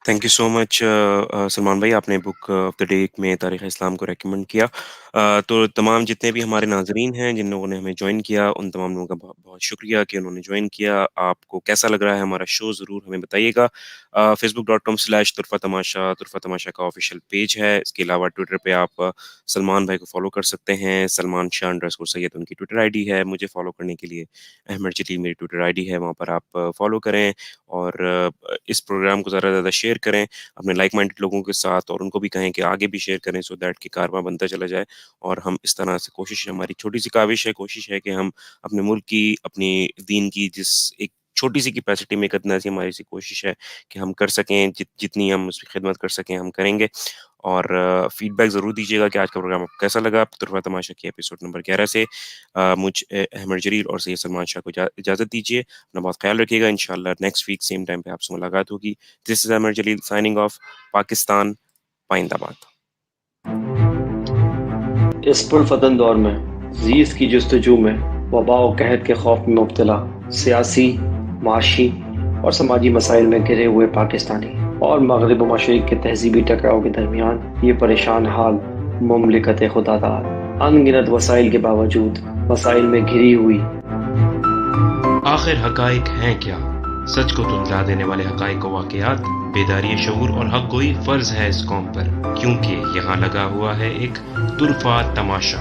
S2: Thank you so much Salman भाई, आपने बुक ऑफ द डे में तारीख़ इस्लाम को रेकमेंड किया। तो तमाम जितने भी हमारे नाज़रीन हैं, जिन लोगों ने हमें जॉइन किया, उन तमाम लोगों का बहुत-बहुत शुक्रिया कि उन्होंने जॉइन किया। आपको कैसा लग रहा है हमारा शो, ज़रूर हमें बताइएगा। facebook.com/तुरफ़ा-तमाशा, तुरफ़ा-तमाशा का ऑफ़िशियल पेज है। इसके अलावा ट्विटर पे आप सलमान भाई को फ़ॉलो कर सकते हैं, सलमान शाह _सैयद उनकी ट्विटर आईडी है। मुझे फ़ॉलो करने के लिए अहमद जलील मेरी ट्विटर आईडी है, वहाँ पर आप फ़ॉलो करें, और इस प्रोग्राम को ज़्यादा से ज़्यादा शेयर करें अपने लाइक माइंडेड लोगों के साथ, और उनको भी कहें कि आगे भी शेयर करें, सो दैट कि कारवां बनता चला जाए, और हम इस तरह से कोशिश, हमारी छोटी-सी काविश है, कोशिश है कि हम अपने मुल्क की, अपनी दीन की जिस एक छोटी-सी कैपेसिटी में, एक इतना-सी हमारी सी कोशिश है कि हम कर सकें, जितनी हम उसकी खिदमत कर सकें, हम करेंगे। और फीडबैक ज़रूर दीजिएगा कि आज का प्रोग्राम आपको कैसा लगा। तुरफ़ा तमाशा की एपिसोड नंबर 11 से अहमद जलील और सैयद सलमान शाह को इजाज़त दीजिए। अपना बहुत ख़्याल रखिएगा। इंशाअल्लाह नेक्स्ट वीक सेम टाइम पे आपसे मुलाकात होगी। This is Ahmad Jalil signing off. Pakistan पाइंदाबाद।
S1: इस पुरफ़तन दौर में ज़ीज़ की जुस्तजू में वबा व कहत के खौफ में मुब्तला सियासी, माशी और समाजी मसाइल में घिरे हुए पाकिस्तानी और मगरिब व मशरिक़ के तहज़ीबी टकराव के दरमियान ये परेशान हाल मुमलिकत खुदादार अनगिनत वसाइल के बावजूद मसाइल में घिरी हुई।
S3: आखिर हक़ाइक़ हैं क्या? सच को तुतला देने वाले हक़ाइक़ व वाक़ियात, बेदारी शऊर और हक़ गोई फ़र्ज़ है इस कौम पर, क्योंकि यहाँ लगा हुआ है एक तुरफ़ा तमाशा।